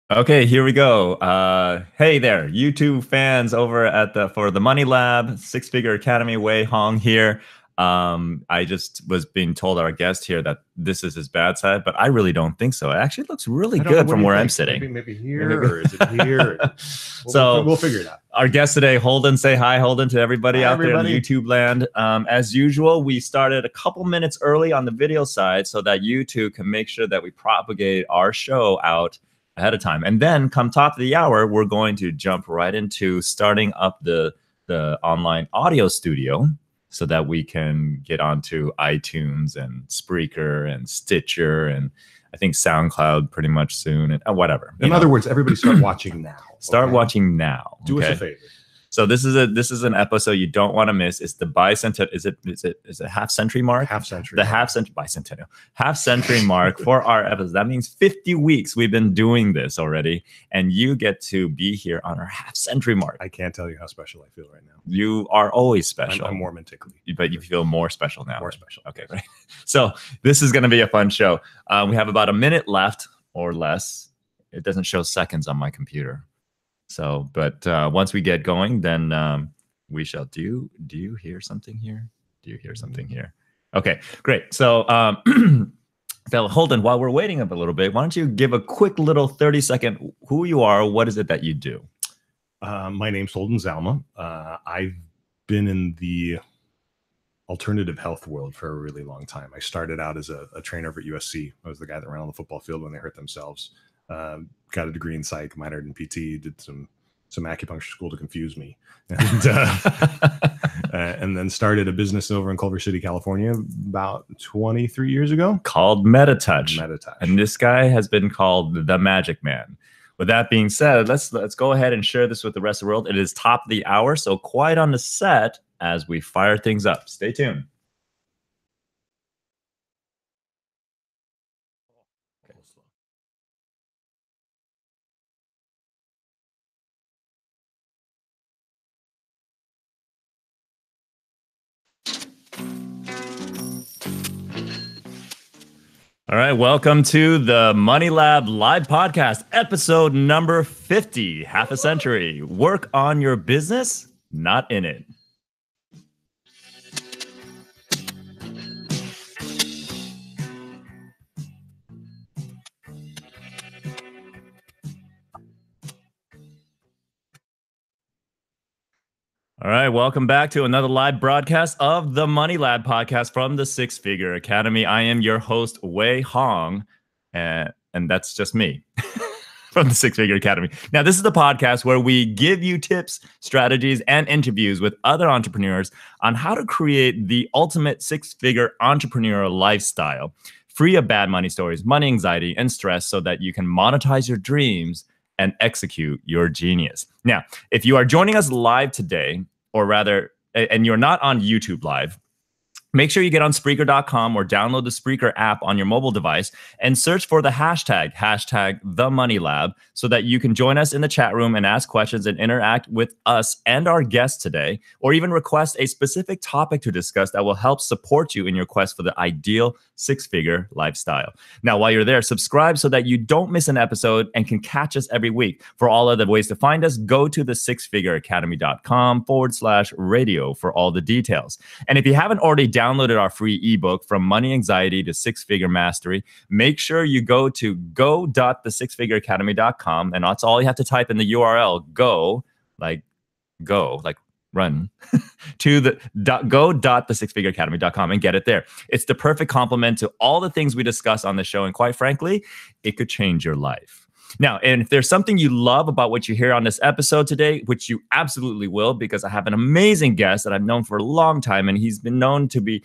Okay, here we go. Hey there, YouTube fans over at for the Money Lab, Six Figure Academy. Wei Hong here. I just was being told our guest here that this is his bad side, but I really don't think so. It actually looks really good from where I'm sitting. Maybe here, or is it here? So we'll figure it out. Our guest today, Holden. Say hi, Holden, to everybody out there in YouTube land. As usual, we started a couple minutes early on the video side so that YouTube can make sure that we propagate our show out ahead of time. And then come top of the hour, we're going to jump right into starting up the online audio studio so that we can get onto iTunes and Spreaker and Stitcher and I think SoundCloud pretty much soon and whatever. In other words, everybody start watching now. Start watching now. Do us a favor. So this is an episode you don't want to miss. It's the bicentennial. Is it half century mark? Half century. The half century bicentennial. Half century mark for our episode. That means 50 weeks we've been doing this already, and you get to be here on our half century mark. I can't tell you how special I feel right now. You are always special. I'm warm and tickly. But you feel more special now. More special. Okay, right. So this is going to be a fun show. We have about a minute left or less. It doesn't show seconds on my computer. So, but once we get going, then we shall do. Do you hear something here? Do you hear something here? Okay, great. So, Holden, while we're waiting up a little bit, why don't you give a quick little 30-second who you are? What is it that you do? My name's Holden Zalma. I've been in the alternative health world for a really long time. I started out as a trainer over at USC. I was the guy that ran on the football field when they hurt themselves. Got a degree in psych, minored in PT, did some acupuncture school to confuse me, and then started a business over in Culver City, California, about 23 years ago, called MetaTouch. MetaTouch. And this guy has been called the Magic Man. With that being said, let's go ahead and share this with the rest of the world. It is top of the hour, so quiet on the set as we fire things up. Stay tuned. All right, welcome to the Money Lab live podcast, episode number 50, half a century. Work on your business, not in it. All right, welcome back to another live broadcast of the Money Lab podcast from the Six Figure Academy. I am your host, Wei Hong, and that's just me from the Six Figure Academy. Now, this is the podcast where we give you tips, strategies, and interviews with other entrepreneurs on how to create the ultimate six-figure entrepreneurial lifestyle, free of bad money stories, money anxiety, and stress so that you can monetize your dreams and execute your genius. Now, if you are joining us live today, or rather, and you're not on YouTube live, make sure you get on Spreaker.com or download the Spreaker app on your mobile device and search for the hashtag #TheMoneyLab so that you can join us in the chat room and ask questions and interact with us and our guests today, or even request a specific topic to discuss that will help support you in your quest for the ideal six-figure lifestyle. Now, while you're there, subscribe so that you don't miss an episode and can catch us every week. For all other ways to find us, go to the sixfigureacademy.com/radio for all the details. And if you haven't already downloaded our free ebook, From Money Anxiety to Six-Figure Mastery, make sure you go to go.thesixfigureacademy.com, and that's all you have to type in the URL, go, like run, to the go.thesixfigureacademy.com and get it there. It's the perfect complement to all the things we discuss on the show, and quite frankly, it could change your life. Now, and if there's something you love about what you hear on this episode today, which you absolutely will, because I have an amazing guest that I've known for a long time, and he's been known to be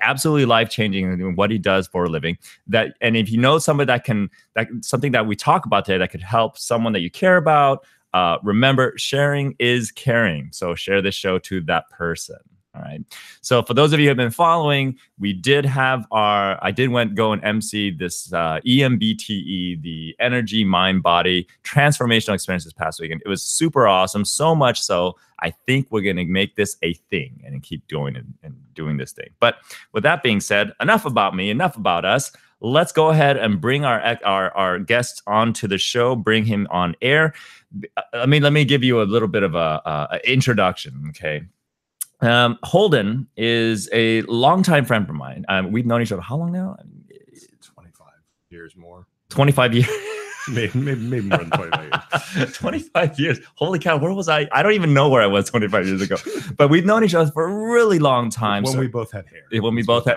absolutely life-changing in what he does for a living. And if you know somebody something that we talk about today that could help someone that you care about, remember, sharing is caring. So share this show to that person. All right. So for those of you who have been following, we did have I did go and MC this EMBTE, the Energy, Mind, Body Transformational Experience this past weekend. It was super awesome. So much so, I think we're going to make this a thing and keep doing it and doing this thing. But with that being said, enough about me, enough about us. let's go ahead and bring our guest onto the show, bring him on air. Let me give you a little bit of a introduction, okay? Holden is a longtime friend of mine. We've known each other how long now? 25 years more. 25 years. maybe more than 25 years. 25 years. Holy cow, where was I? I don't even know where I was 25 years ago. But we've known each other for a really long time. When we both had hair. When we both had.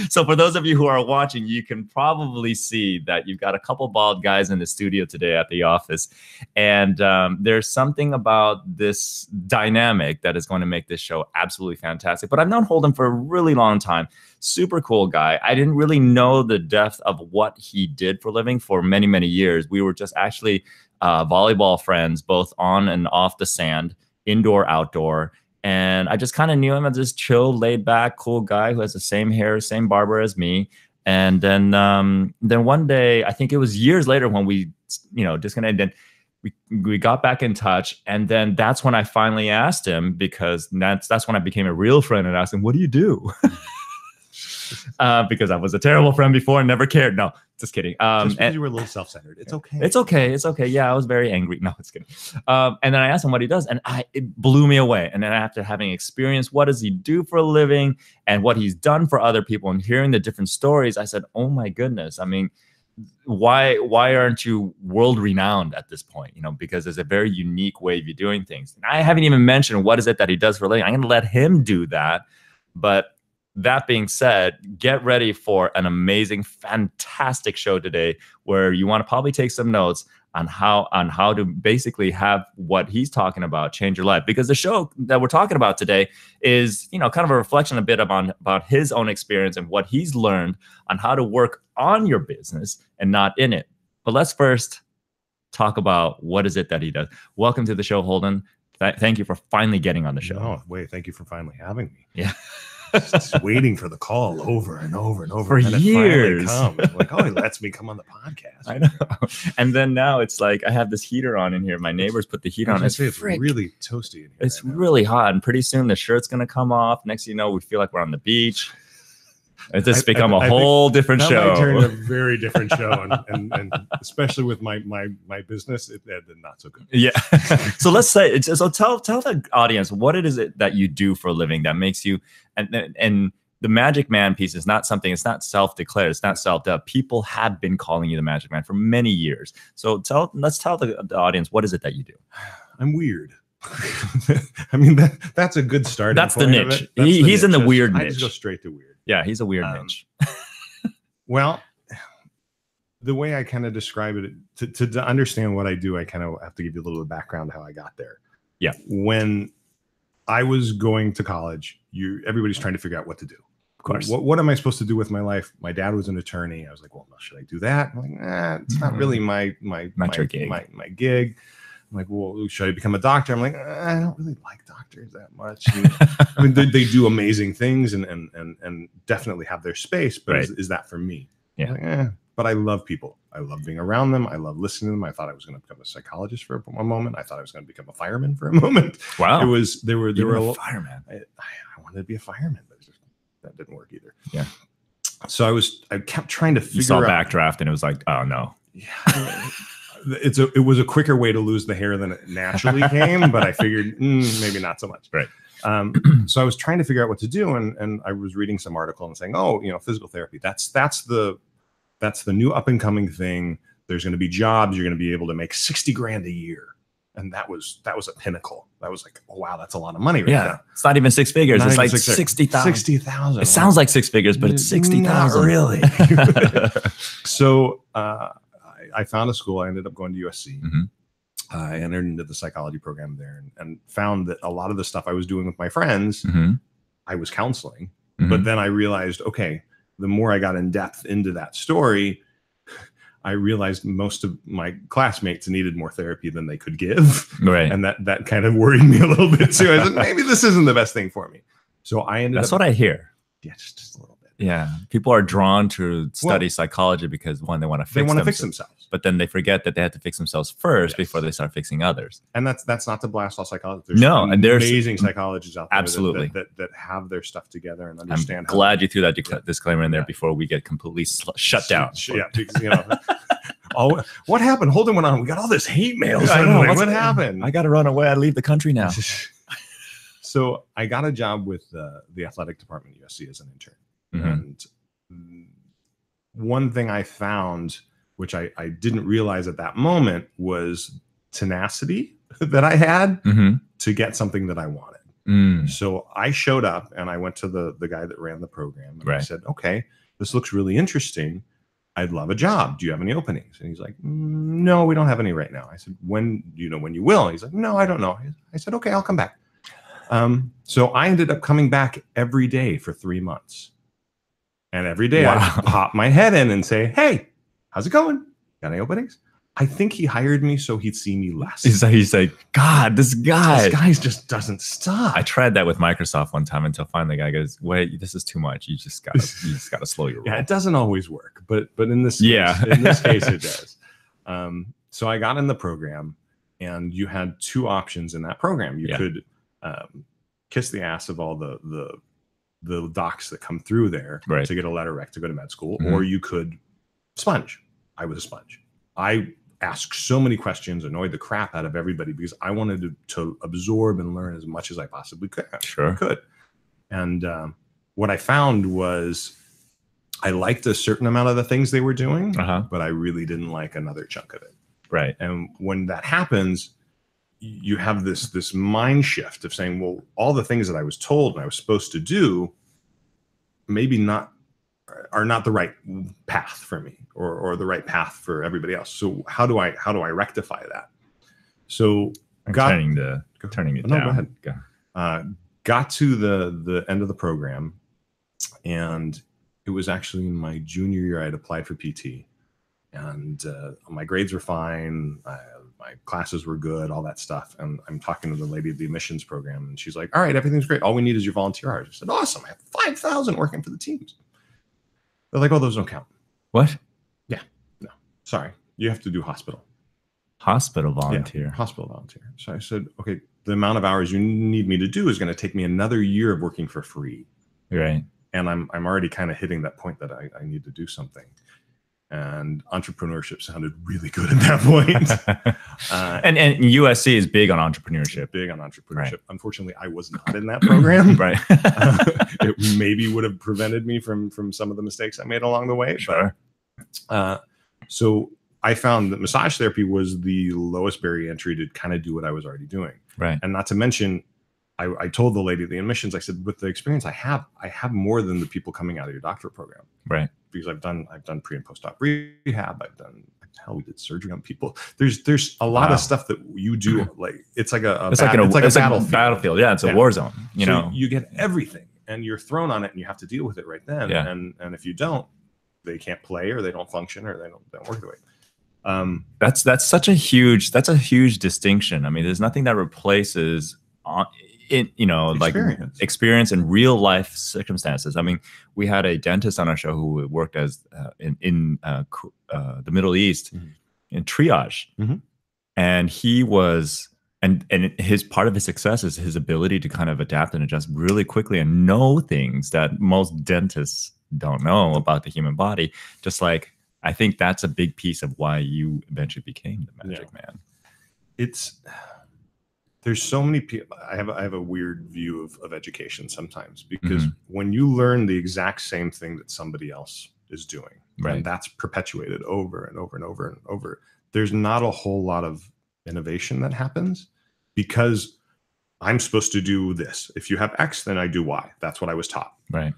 So for those of you who are watching, you can probably see that you've got a couple bald guys in the studio today at the office. And there's something about this dynamic that is going to make this show absolutely fantastic. But I've known Holden for a really long time. Super cool guy. I didn't really know the depth of what he did for a living for many, many years. We were just actually volleyball friends, both on and off the sand, indoor, outdoor. And I just kind of knew him as this chill, laid back, cool guy who has the same hair, same barber as me. And then one day, I think it was years later when we, disconnected, we got back in touch. And then that's when I finally asked him, because that's when I became a real friend, and asked him, what do you do? Because I was a terrible friend before and never cared. No, just kidding. Just because you were a little self-centered. It's okay. It's okay. It's okay. Yeah, I was very angry. No, it's kidding. And then I asked him what he does, and it blew me away. And then after having experienced what does he do for a living and what he's done for other people and hearing the different stories, I said, oh my goodness. I mean, why aren't you world renowned at this point? Because there's a very unique way of you doing things. And I haven't even mentioned what is it that he does for a living. I'm going to let him do that. But that being said, get ready for an amazing, fantastic show today, where you want to probably take some notes on how to basically have what he's talking about change your life. Because the show that we're talking about today is, kind of a reflection a bit about his own experience and what he's learned on how to work on your business and not in it. But let's first talk about what is it that he does. Welcome to the show, Holden. Thank you for finally getting on the show. Oh, wait, thank you for finally having me. Yeah. Just waiting for the call over and over and over for and years. It finally comes. Like, oh, he lets me come on the podcast. I know. And then now it's like I have this heater on in here. My neighbors put the heater on. It's really toasty in here. It's really hot, and pretty soon the shirt's gonna come off. Next thing you know, we feel like we're on the beach. It's just become a whole different show. Might turn into a very different show, and especially with my business, it's not so good. Yeah. So let's say so. Tell the audience what it is that you do for a living that makes you and the Magic Man piece is not something. It's not self-declared. It's not self-dubbed. People have been calling you the Magic Man for many years. So let's tell the audience what is it that you do. I'm weird. I mean that's a good start. That's the niche. He's in the weird niche. I just go straight to weird. Yeah, he's a weird niche. Well, the way I kind of describe it, to understand what I do, I kind of have to give you a little bit of background how I got there. Yeah. When I was going to college, everybody's trying to figure out what to do. Of course. What am I supposed to do with my life? My dad was an attorney. I was like, well, should I do that? I'm like, it's not really my gig. I'm like, well, should I become a doctor? I'm like, I don't really like doctors that much. And, I mean, they do amazing things and definitely have their space, but right. is that for me? Yeah. Like, but I love people. I love being around them. I love listening to them. I thought I was going to become a psychologist for a moment. I thought I was going to become a fireman for a moment. Wow. There were a fireman. I wanted to be a fireman, but that didn't work either. Yeah. So I kept trying to figure out. You saw Backdraft and it was like, oh no. Yeah. It was a quicker way to lose the hair than it naturally came, but I figured maybe not so much. Right. So I was trying to figure out what to do, and I was reading some article and saying, oh, physical therapy. That's the new up and coming thing. There's going to be jobs. You're going to be able to make $60,000 a year, and that was a pinnacle. That was like, oh wow, that's a lot of money. Right now. It's not even six figures. It's like 60,000. 60,000. It sounds like six figures, but it's 60,000. Not really. So I found a school. I ended up going to USC. Mm-hmm. I entered into the psychology program there and found that a lot of the stuff I was doing with my friends, mm-hmm. I was counseling. Mm-hmm. But then I realized, okay, the more I got in depth into that story, I realized most of my classmates needed more therapy than they could give. Right. And that kind of worried me a little bit too. I said, maybe this isn't the best thing for me. So I ended That's what I hear. Yeah, just a little bit. Yeah, people are drawn to study psychology because one, they want to fix themselves, but then they forget that they have to fix themselves first before they start fixing others. And that's not to blast all psychologists. There's amazing psychologists out there absolutely that have their stuff together and understand. I'm glad you threw that disclaimer in there before we get completely shut down. Yeah, because what happened? Holden went on. We got all this hate mail. What happened? I got to run away. I leave the country now. So I got a job with the athletic department at USC as an intern. And one thing I found, which I didn't realize at that moment, was tenacity that I had to get something that I wanted. So I showed up and I went to the guy that ran the program and I said, okay, this looks really interesting. I'd love a job. Do you have any openings? And he's like, no, we don't have any right now. I said, when you will? He's like, no, I don't know. I said, okay, I'll come back. So I ended up coming back every day for 3 months. And every day I pop my head in and say, hey, how's it going? Got any openings? I think he hired me so he'd see me less. He's like, God, this guy just doesn't stop. I tried that with Microsoft one time until finally the guy goes, wait, this is too much. You just gotta slow your roll. Yeah, it doesn't always work, but in this case it does. So I got in the program, and you had two options in that program. You could kiss the ass of all the docs that come through there to get a letter rec to go to med school, or you could sponge. I was a sponge. I asked so many questions, annoyed the crap out of everybody because I wanted to absorb and learn as much as I possibly could. And what I found was I liked a certain amount of the things they were doing, but I really didn't like another chunk of it. Right. And when that happens, you have this mind shift of saying, well, all the things that I was told and I was supposed to do maybe are not the right path for me or the right path for everybody else. So how do I rectify that? So turning it down. Go ahead. Got to the end of the program, and it was actually in my junior year I had applied for PT, and my grades were fine. My classes were good, all that stuff. And I'm talking to the lady at the admissions program, and she's like, all right, everything's great. All we need is your volunteer hours. I said, awesome. I have 5,000 working for the teams. They're like, oh, those don't count. What? Yeah. No, sorry. You have to do hospital. Hospital volunteer. Yeah, hospital volunteer. So I said, okay, the amount of hours you need me to do is going to take me another year of working for free. Right. And I'm already kind of hitting that point that I need to do something. And entrepreneurship sounded really good at that point. And USC is big on entrepreneurship. Right. Unfortunately, I was not in that program. Right. It maybe would have prevented me from some of the mistakes I made along the way. Sure. But, so I found that massage therapy was the lowest barrier entry to kind of do what I was already doing. Right. And not to mention, I told the lady at the admissions, I said, with the experience I have more than the people coming out of your doctorate program. Right. Because I've done pre and post-op rehab. We did surgery on people. There's a lot of stuff that you do. Like it's like a battlefield. Yeah, it's a war zone. You know, you get everything, and you're thrown on it, and you have to deal with it right then. Yeah. And if you don't, they can't play, or they don't function, or they don't work the way. That's such a huge distinction. I mean, there's nothing that replaces experience and real life circumstances. I mean, we had a dentist on our show who worked as in the Middle East in triage, and he was and his part of his success is his ability to kind of adapt and adjust really quickly and know things that most dentists don't know about the human body. Just like I think that's a big piece of why you eventually became the Magic Man. There's so many people. I have a weird view of education sometimes, because when you learn the exact same thing that somebody else is doing, and that's perpetuated over and over and over and over, there's not a whole lot of innovation that happens, because I'm supposed to do this. If you have X, then I do Y. That's what I was taught. Right.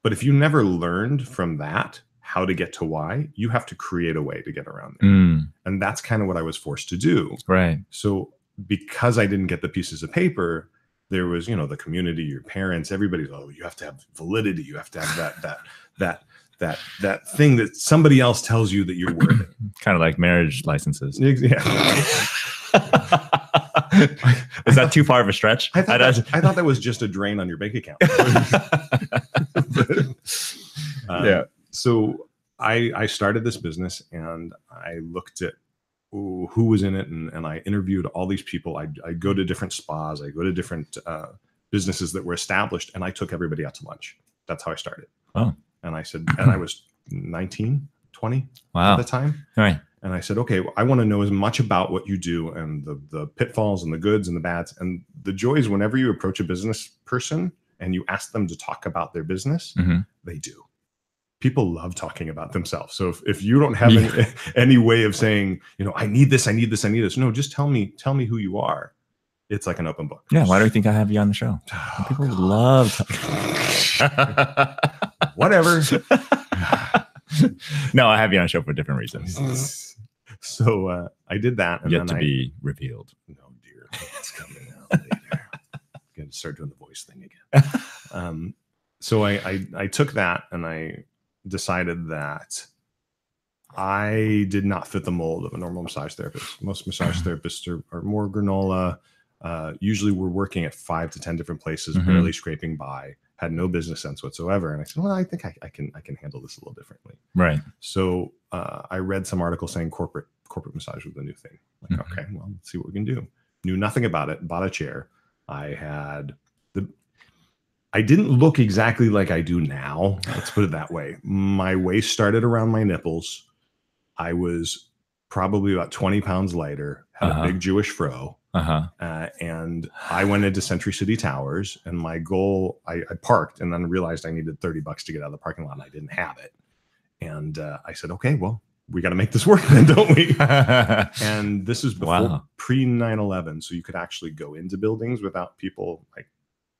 But if you never learned from that how to get to Y, you have to create a way to get around there. And that's kind of what I was forced to do. Right. So because I didn't get the pieces of paper, there was, the community, your parents, everybody's, oh, you have to have validity. You have to have that thing that somebody else tells you that you're worthy. Kind of like marriage licenses. Yeah. Is that too far of a stretch? I thought that was just a drain on your bank account. Yeah. So I started this business and I looked at who was in it, and I interviewed all these people. I go to different spas, I go to different businesses that were established, and I took everybody out to lunch. That's how I started. Oh. And I said, and I was 19, 20 wow. at the time. All right. And I said, okay, well, I want to know as much about what you do and the pitfalls and the goods and the bads. And the joys, whenever you approach a business person and you ask them to talk about their business, they do. People love talking about themselves. So if you don't have any way of saying, you know, I need this, I need this, I need this. No, just tell me who you are. It's like an open book. Yeah. Why do you think I have you on the show? Oh, people love whatever. No, I have you on the show for different reasons. So I did that. And Yet then to be revealed. Oh dear, it's coming out later. Gonna start doing the voice thing again. So I took that and I decided that I did not fit the mold of a normal massage therapist. Most massage therapists are more granola. Usually we're working at 5 to 10 different places, barely scraping by, had no business sense whatsoever. And I said, well, I think I can handle this a little differently. Right. So I read some articles saying corporate massage was the new thing. Like, okay, well, let's see what we can do. Knew nothing about it, bought a chair. I didn't look exactly like I do now. Let's put it that way. My waist started around my nipples. I was probably about 20 pounds lighter, had a big Jewish fro. And I went into Century City Towers, and my goal, I parked and then realized I needed $30 to get out of the parking lot, and I didn't have it. And I said, okay, well, we got to make this work then, don't we? And this is before pre 9/11. So you could actually go into buildings without people like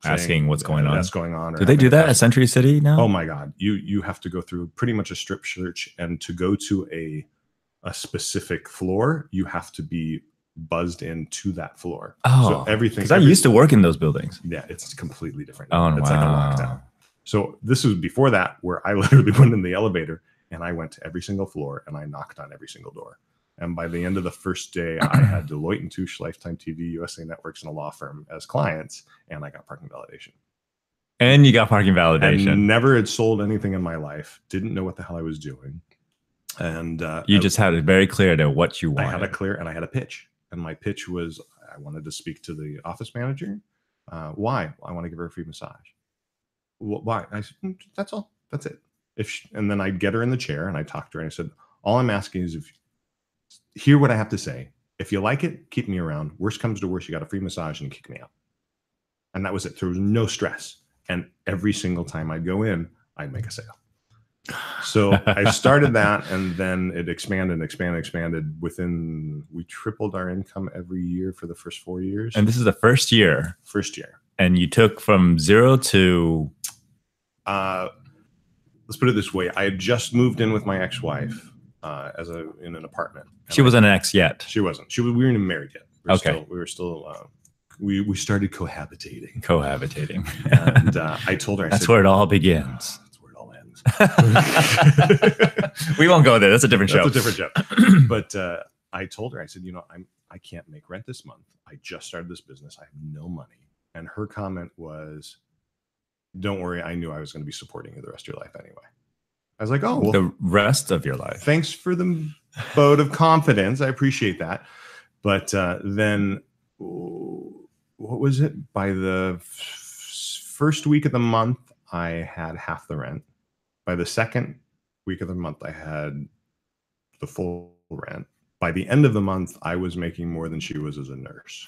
asking what's going on. That's going on. Do they do that at Century City now? Oh my God. You have to go through pretty much a strip search, and to go to a specific floor, you have to be buzzed into that floor. Oh, so everything. Because I used to work in those buildings. Yeah, it's completely different. Oh, it's like a lockdown. So this was before that, where I literally went in the elevator and I went to every single floor and I knocked on every single door. And by the end of the first day, I had Deloitte & Touche, Lifetime TV, USA Networks, and a law firm as clients, and I got parking validation. And you got parking validation. I never had sold anything in my life. Didn't know what the hell I was doing. And you just had it very clear to what you wanted. I had a clear, and I had a pitch. And my pitch was, I wanted to speak to the office manager. Why? I want to give her a free massage. Why? I said, that's all. That's it. And then I'd get her in the chair and I talked to her and I said, all I'm asking is if hear what I have to say. If you like it, keep me around. Worst comes to worst, you got a free massage and you kick me out. And that was it. There was no stress. And every single time I'd go in, I'd make a sale. So I started that, and then it expanded. We tripled our income every year for the first 4 years. And this is the first year. First year. And you took from 0 to... let's put it this way. I had just moved in with my ex-wife in an apartment. She wasn't an ex yet. She wasn't. We weren't married yet. We started cohabitating. And I told her, that's where it all begins. That's where it all ends. We won't go there. That's a different show. That's a different show. But I told her, I said, I can't make rent this month. I just started this business. I have no money. And her comment was, don't worry. I knew I was going to be supporting you the rest of your life anyway. I was like, oh, well, the rest of your life. Thanks for the vote of confidence. I appreciate that. But then what was it? By the first week of the month, I had half the rent. By the second week of the month, I had the full rent. By the end of the month, I was making more than she was as a nurse.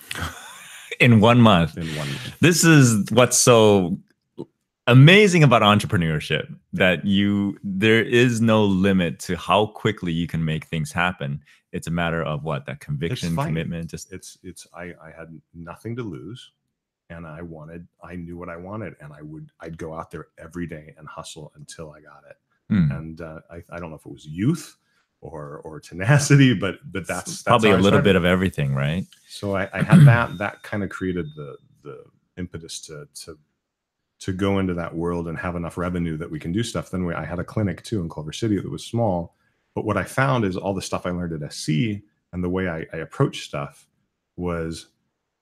In 1 month. In 1 month. This is what's so amazing about entrepreneurship, that there is no limit to how quickly you can make things happen. It's a matter of what? That conviction, commitment. I had nothing to lose, and I knew what I wanted, and I'd go out there every day and hustle until I got it. And I don't know if it was youth or tenacity, but that's probably a little bit of everything, right? So I had that kind of created the impetus to go into that world and have enough revenue that we can do stuff. Then I had a clinic too in Culver City that was small. But what I found is all the stuff I learned at SC and the way I approached stuff was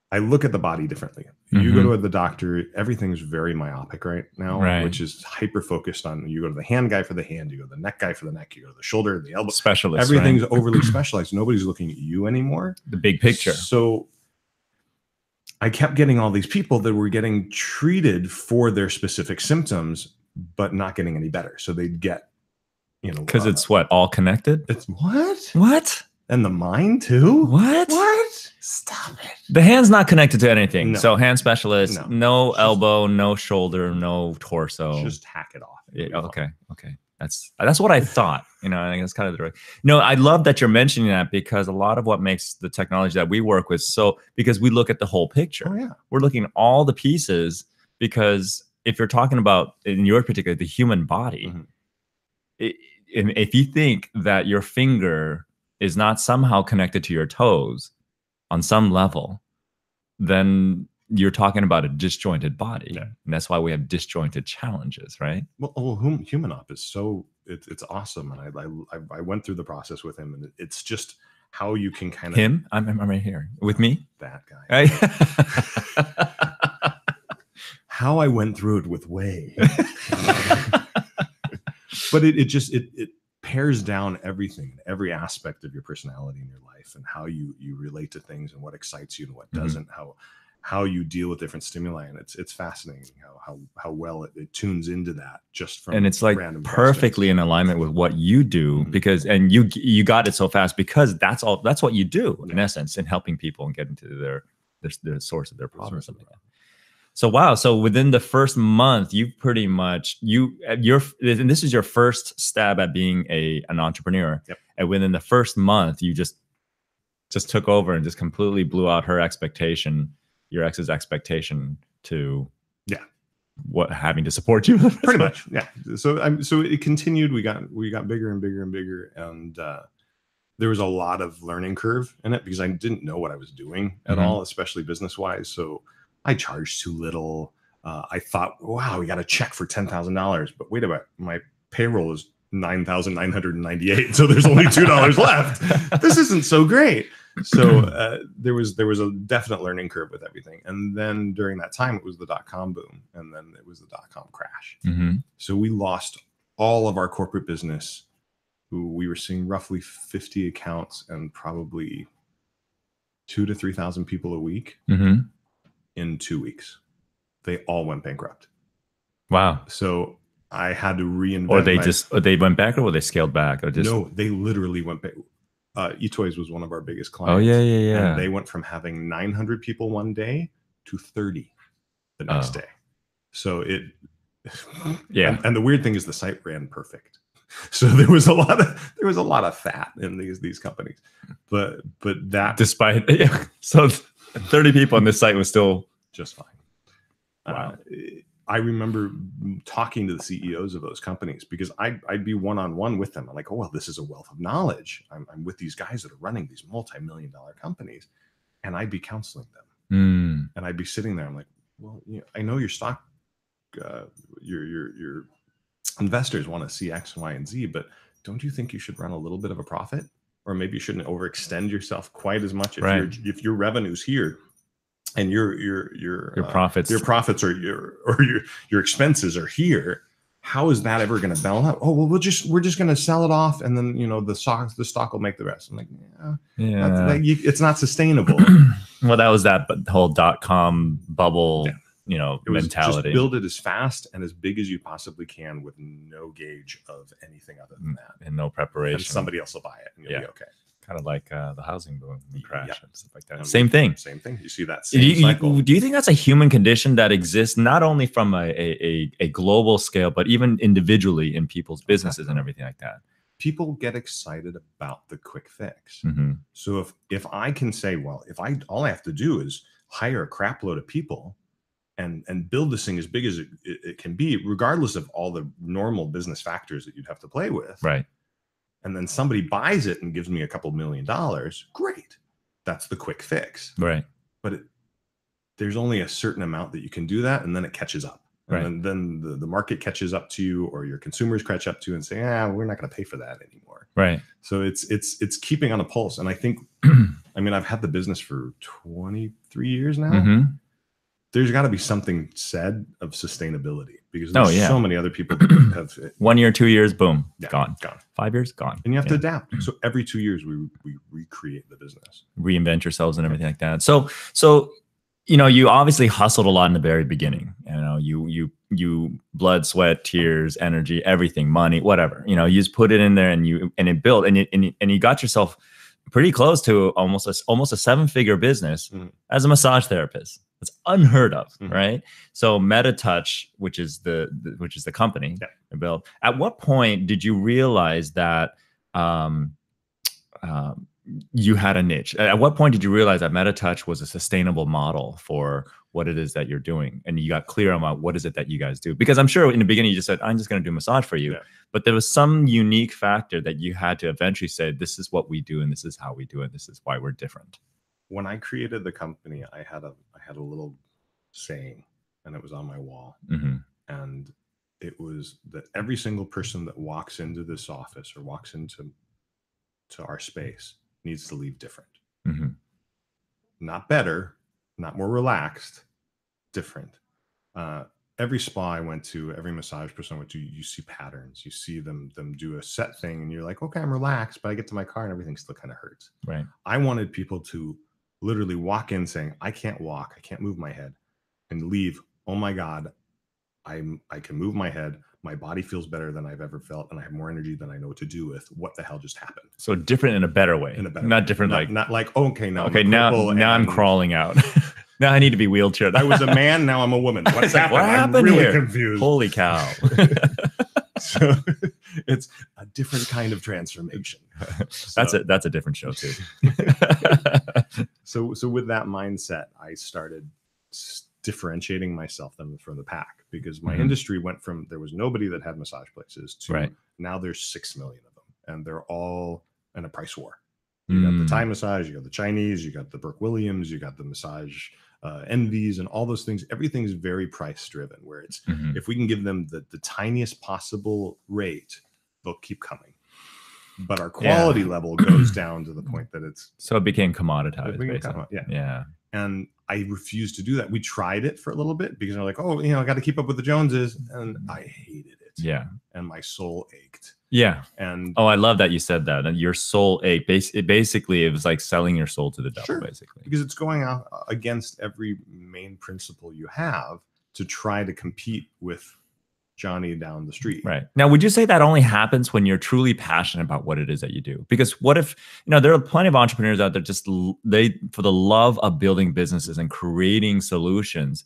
I look at the body differently. You go to the doctor, everything's very myopic right now, which is hyper focused on, you go to the hand guy for the hand, you go to the neck guy for the neck, you go to the shoulder, the elbow. Specialist. Everything's overly specialized. Nobody's looking at you anymore. The big picture. So I kept getting all these people that were getting treated for their specific symptoms, but not getting any better. So they'd get, you know, because it's what, all connected? It's what? What? And the mind too? What? What? Stop it. The hand's not connected to anything. No. So hand specialist, no Just, elbow, no shoulder, no torso. Just hack it off. Yeah, okay. That's what I thought. You know, I think that's kind of the right. No, I love that you're mentioning that, because a lot of what makes the technology that we work with, so because we look at the whole picture. Oh, yeah. We're looking at all the pieces, because if you're talking about, in your particular, the human body, and if you think that your finger is not somehow connected to your toes on some level, then you're talking about a disjointed body. Yeah. And that's why we have disjointed challenges, right? Well, HumanOp is so, it's awesome. And I went through the process with him, and it's just how you can kind of... Him? I'm right here. With me? That guy. How I went through it with Wei. But it pairs down everything, every aspect of your personality in your life, and how you relate to things, and what excites you and what doesn't, how you deal with different stimuli. And it's fascinating how well it tunes into that, just from, and it's like perfectly in alignment with what you do, because, and you got it so fast, because that's what you do in essence, in helping people and getting to their source of their problem or something like that. So wow, so within the first month, you pretty much and this is your first stab at being an entrepreneur. Yep. And within the first month, you just took over and just completely blew out her expectation, your ex's expectation to having to support you. Pretty much, yeah. So it continued. We got bigger and bigger and bigger, and there was a lot of learning curve in it, because I didn't know what I was doing at all, especially business wise. So I charged too little. I thought, wow, we got a check for $10,000, but wait a minute, my payroll is $9,998, so there's only $2 left. This isn't so great. So there was a definite learning curve with everything. And then during that time, it was the .com boom, and then it was the .com crash. So we lost all of our corporate business. We were seeing roughly 50 accounts and probably 2,000 to 3,000 people a week. In 2 weeks, they all went bankrupt. Wow. So I had to reinvent. Or they went back, or they scaled back, or just... No, they literally went back. eToys was one of our biggest clients. Oh yeah. And they went from having 900 people one day to 30 the next day. So and the weird thing is the site ran perfect. So there was a lot of fat in these companies, but that, despite so 30 people on this site was still just fine. Wow. I remember talking to the CEOs of those companies, because I'd be one-on-one with them. I'm like, oh, well, this is a wealth of knowledge. I'm with these guys that are running these multi-million-dollar companies, and I'd be counseling them. And I'd be sitting there. I'm like, well, I know your stock, your investors want to see X, Y, and Z, but don't you think you should run a little bit of a profit? Or maybe you shouldn't overextend yourself quite as much if your revenue's here, and your profits or your expenses are here. How is that ever going to balance out? Oh, well, we're just going to sell it off, and then the stock will make the rest. I'm like, it's not sustainable. Well, that was that whole .com bubble. Mentality. Just build it as fast and as big as you possibly can, with no gauge of anything other than that, and no preparation. And somebody else will buy it, and you'll be okay. Kind of like the housing boom and crash and stuff like that. Same thing. You see that same cycle. Do you think that's a human condition that exists not only from a global scale, but even individually in people's businesses and everything like that? People get excited about the quick fix. So if I can say, well, all I have to do is hire a crap load of people and build this thing as big as it can be, regardless of all the normal business factors that you'd have to play with. Right. And then somebody buys it and gives me a couple $1 million. Great. That's the quick fix. Right. But there's only a certain amount that you can do that, and then it catches up. And then the market catches up to you, or your consumers catch up to you and say, we're not going to pay for that anymore. Right. So it's keeping on a pulse. And I think I mean, I've had the business for 23 years now. Mm-hmm. There's got to be something said of sustainability, because there's so many other people that have 1 year, 2 years, boom, gone. 5 years, gone. And you have to adapt. So every 2 years we recreate the business, reinvent yourselves and everything like that. So you know, you obviously hustled a lot in the very beginning. You know, you blood, sweat, tears, energy, everything, money, whatever. You know, you just put it in there, and it built, and you got yourself pretty close to almost a 7-figure business as a massage therapist. It's unheard of, right? So MetaTouch, which is the company you built. At what point did you realize that you had a niche? At what point did you realize that MetaTouch was a sustainable model for what it is that you're doing, and you got clear about what is it that you guys do? Because I'm sure in the beginning you just said, I'm just going to do massage for you, but there was some unique factor that you had to eventually say, this is what we do, and this is how we do it, this is why we're different. When I created the company, I had a little saying, and it was on my wall, and it was that every single person that walks into this office or walks into our space needs to leave different. Not better, not more relaxed, different. Every spa I went to, every massage person I went to, you see patterns. You see them do a set thing, and you're like, okay, I'm relaxed, but I get to my car and everything still kind of hurts. Right. I wanted people to literally walk in saying, I can't walk, I can't move my head, and leave, oh my God, I can move my head. My body feels better than I've ever felt, and I have more energy than I know what to do with. What the hell just happened? So different in a better way. Not different, not like okay, now I'm crawling out. Now I need to be wheelchaired. I was a man, now I'm a woman. What's happened? What happened? I'm really here? Confused. Holy cow. So it's a different kind of transformation. That's a different show too. So with that mindset, I started differentiating myself from the pack, because my industry went from there was nobody that had massage places to now there's 6 million of them, and they're all in a price war. You got the Thai massage, you got the Chinese, you got the Burke Williams, you got the massage envies, and all those things. Everything's very price driven, where it's if we can give them the tiniest possible rate, they'll keep coming. But our quality level goes down to the point that it's so it became commoditized. Yeah. And I refused to do that. We tried it for a little bit because they're like, oh, I got to keep up with the Joneses, and I hated it. Yeah. And my soul ached. Yeah. And I love that you said that. And your soul ached. Basically, it was like selling your soul to the devil, basically. Because it's going out against every main principle you have to try to compete with Johnny down the street. Right. Now, would you say that only happens when you're truly passionate about what it is that you do? Because what if, there are plenty of entrepreneurs out there for the love of building businesses and creating solutions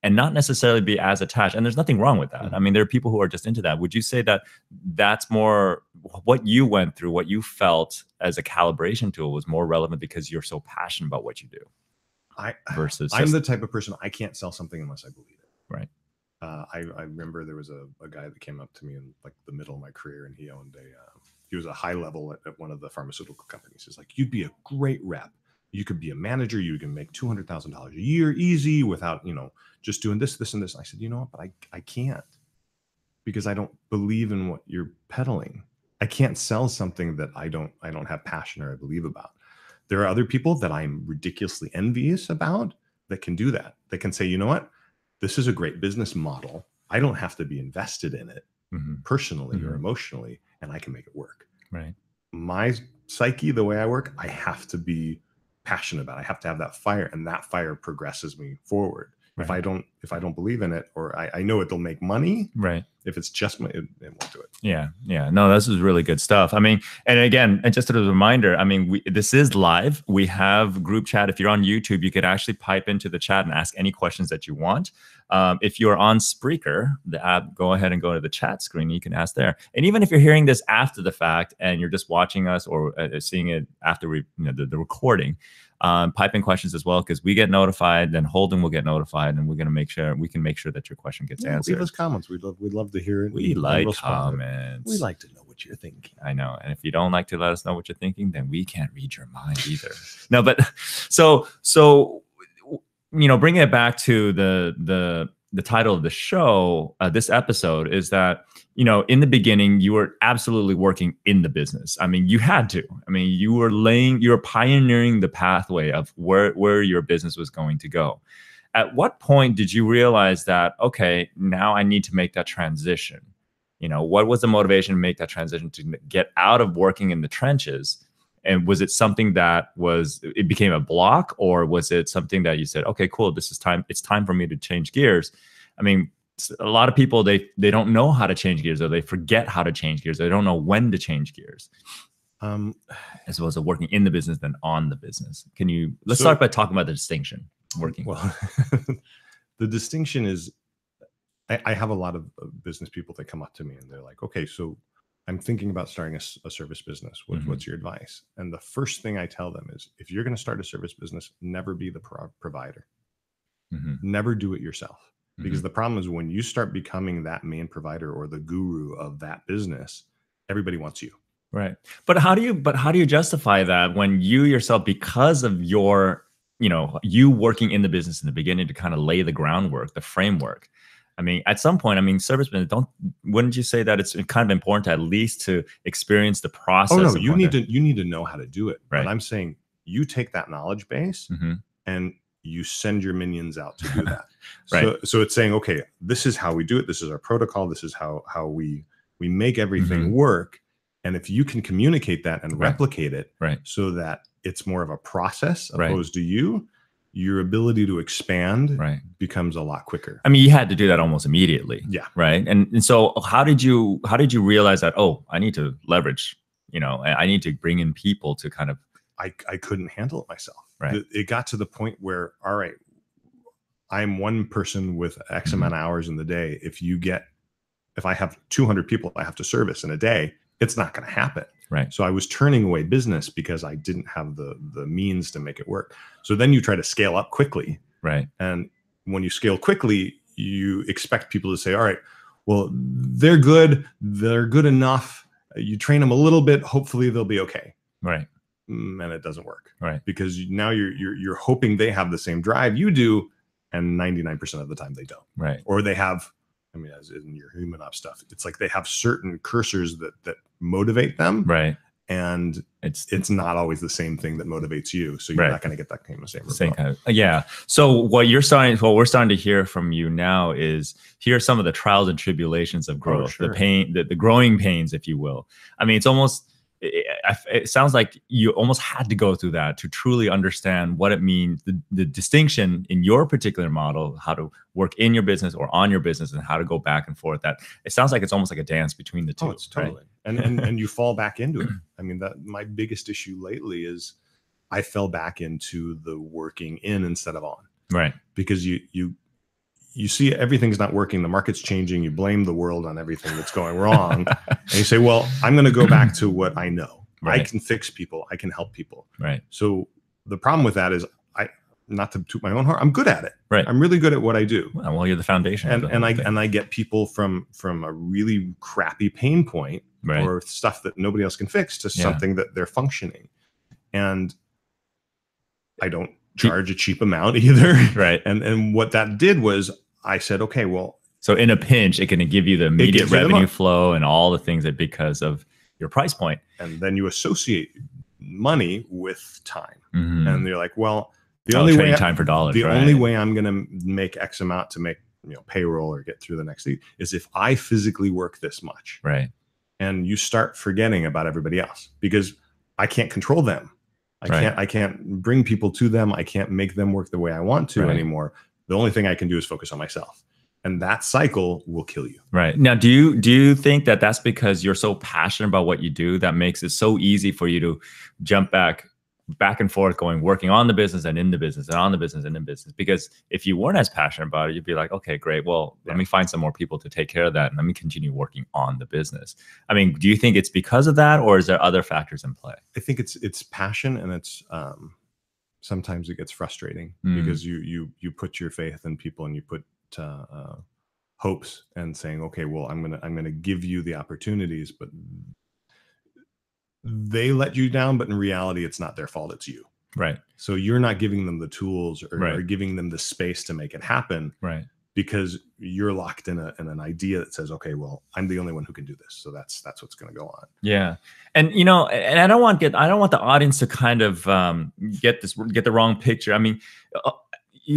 and not necessarily be as attached. And there's nothing wrong with that. I mean, there are people who are just into that. Would you say that that's more what you went through, what you felt as a calibration tool was more relevant because you're so passionate about what you do? I'm the type of person, I can't sell something unless I believe it. Right. I remember there was a guy that came up to me in like the middle of my career, and he owned he was a high level at one of the pharmaceutical companies. He's like, you'd be a great rep. You could be a manager. You can make $200,000 a year easy without, just doing this, this, and this. And I said, you know what, but I can't, because I don't believe in what you're peddling. I can't sell something that I don't have passion or I believe about. There are other people that I'm ridiculously envious about that can do that. That can say, you know what, this is a great business model. I don't have to be invested in it personally or emotionally, and I can make it work. Right. My psyche, the way I work, I have to be passionate about it. I have to have that fire, and that fire progresses me forward. Right. If I don't believe in it, or I know it'll make money, right? If it's just money, it won't do it. Yeah. No, this is really good stuff. I mean, and again, and just as a reminder, I mean, this is live. We have group chat. If you're on YouTube, you could actually pipe into the chat and ask any questions that you want. If you're on Spreaker, the app, go ahead and go to the chat screen. You can ask there. And even if you're hearing this after the fact and you're just watching us or seeing it after the recording, pipe in questions as well, because we get notified, then Holden will get notified, and we're going to make sure that your question gets answered. Leave us comments. We'd love to hear it. We like comments. We like to know what you're thinking. I know. And if you don't like to let us know what you're thinking, then we can't read your mind either. No, but so bringing it back to the title of the show, this episode is that, you know, in the beginning, you were absolutely working in the business. I mean, you had to. I mean, you were pioneering the pathway of where your business was going to go. At what point did you realize that, okay, now I need to make that transition? You know, what was the motivation to make that transition to get out of working in the trenches? And was it something that it became a block, or was it something that you said, okay, cool, this is time. It's time for me to change gears. I mean, a lot of people, they don't know how to change gears, or they forget how to change gears. They don't know when to change gears. As opposed to working in the business than on the business. Let's start by talking about the distinction. Working. Well, the distinction is, I have a lot of business people that come up to me and they're like, okay, so I'm thinking about starting a service business. What's your advice? And the first thing I tell them is, if you're going to start a service business, never be the provider. Never do it yourself. Because the problem is, when you start becoming that main provider or the guru of that business, everybody wants you. Right. But how do you justify that when you yourself, because of your, you know, you working in the business in the beginning to kind of lay the groundwork, the framework? I mean, at some point, I mean, service business, wouldn't you say that it's kind of important to at least to experience the process? Oh no, you need to know how to do it. Right. But I'm saying, you take that knowledge base and you send your minions out to do that. Right. So it's saying, okay, this is how we do it. This is our protocol. This is how we make everything work. And if you can communicate that and replicate it, so that it's more of a process opposed to you, your ability to expand becomes a lot quicker. I mean, you had to do that almost immediately. Yeah. Right. And so how did you realize that, oh, I need to leverage, you know, I need to bring in people to kind of. I couldn't handle it myself. Right. It got to the point where, all right, I'm one person with X amount of hours in the day. If I have 200 people I have to service in a day, it's not going to happen. Right. So I was turning away business because I didn't have the means to make it work. So then you try to scale up quickly. Right. And when you scale quickly, you expect people to say, all right, well, they're good enough. You train them a little bit, hopefully they'll be okay. Right. And it doesn't work. Right. Because now you're hoping they have the same drive you do, and 99% of the time they don't. Right. Or they have, I mean, as in your HumanOp stuff, it's like they have certain cursors that motivate them. Right. And it's not always the same thing that motivates you. So you're not going to get that kind of same kind of, yeah. So what we're starting to hear from you now is, here are some of the trials and tribulations of growth, the pain, the growing pains, if you will. I mean, it's almost, it sounds like you almost had to go through that to truly understand what it means, the distinction in your particular model, how to work in your business or on your business, and how to go back and forth. That it sounds like it's almost like a dance between the two. Oh, it's totally. Right? And you fall back into it. I mean, that my biggest issue lately is I fell back into the working in instead of on. Right. Because you see everything's not working, the market's changing, you blame the world on everything that's going wrong, and you say, well, I'm going to go back to what I know. Right. I can fix people, I can help people. Right. So the problem with that is, not to toot my own horn, I'm good at it. Right. I'm really good at what I do. Well, you're the foundation. And I get people from a really crappy pain point or stuff that nobody else can fix to something that they're functioning. And I don't charge a cheap amount either. Right. And what that did was, I said, okay, well, so in a pinch, it can give you the immediate revenue flow and all the things that, because of your price point. And then you associate money with time. And you're like, well, the only way time for dollars. The only way I'm going to make X amount to make, payroll or get through the next week is if I physically work this much. Right. And you start forgetting about everybody else, because I can't control them. I can't bring people to them. I can't make them work the way I want to anymore. The only thing I can do is focus on myself. And that cycle will kill you. Right. Now, do you think that that's because you're so passionate about what you do that makes it so easy for you to jump back and forth, working on the business and in the business and on the business and in business? Because if you weren't as passionate about it, you'd be like, okay, great. Well, let me find some more people to take care of that, and let me continue working on the business. I mean, do you think it's because of that, or is there other factors in play? I think it's passion, and it's sometimes it gets frustrating because you put your faith in people, and you put hopes, and saying, okay, well, I'm gonna give you the opportunities, but they let you down. But in reality, it's not their fault, it's you. Right. So you're not giving them the tools or giving them the space to make it happen. Right. because you're locked in an idea that says, okay, well, I'm the only one who can do this. So that's what's going to go on. Yeah. And, you know, and I don't want the audience to kind of get the wrong picture. I mean,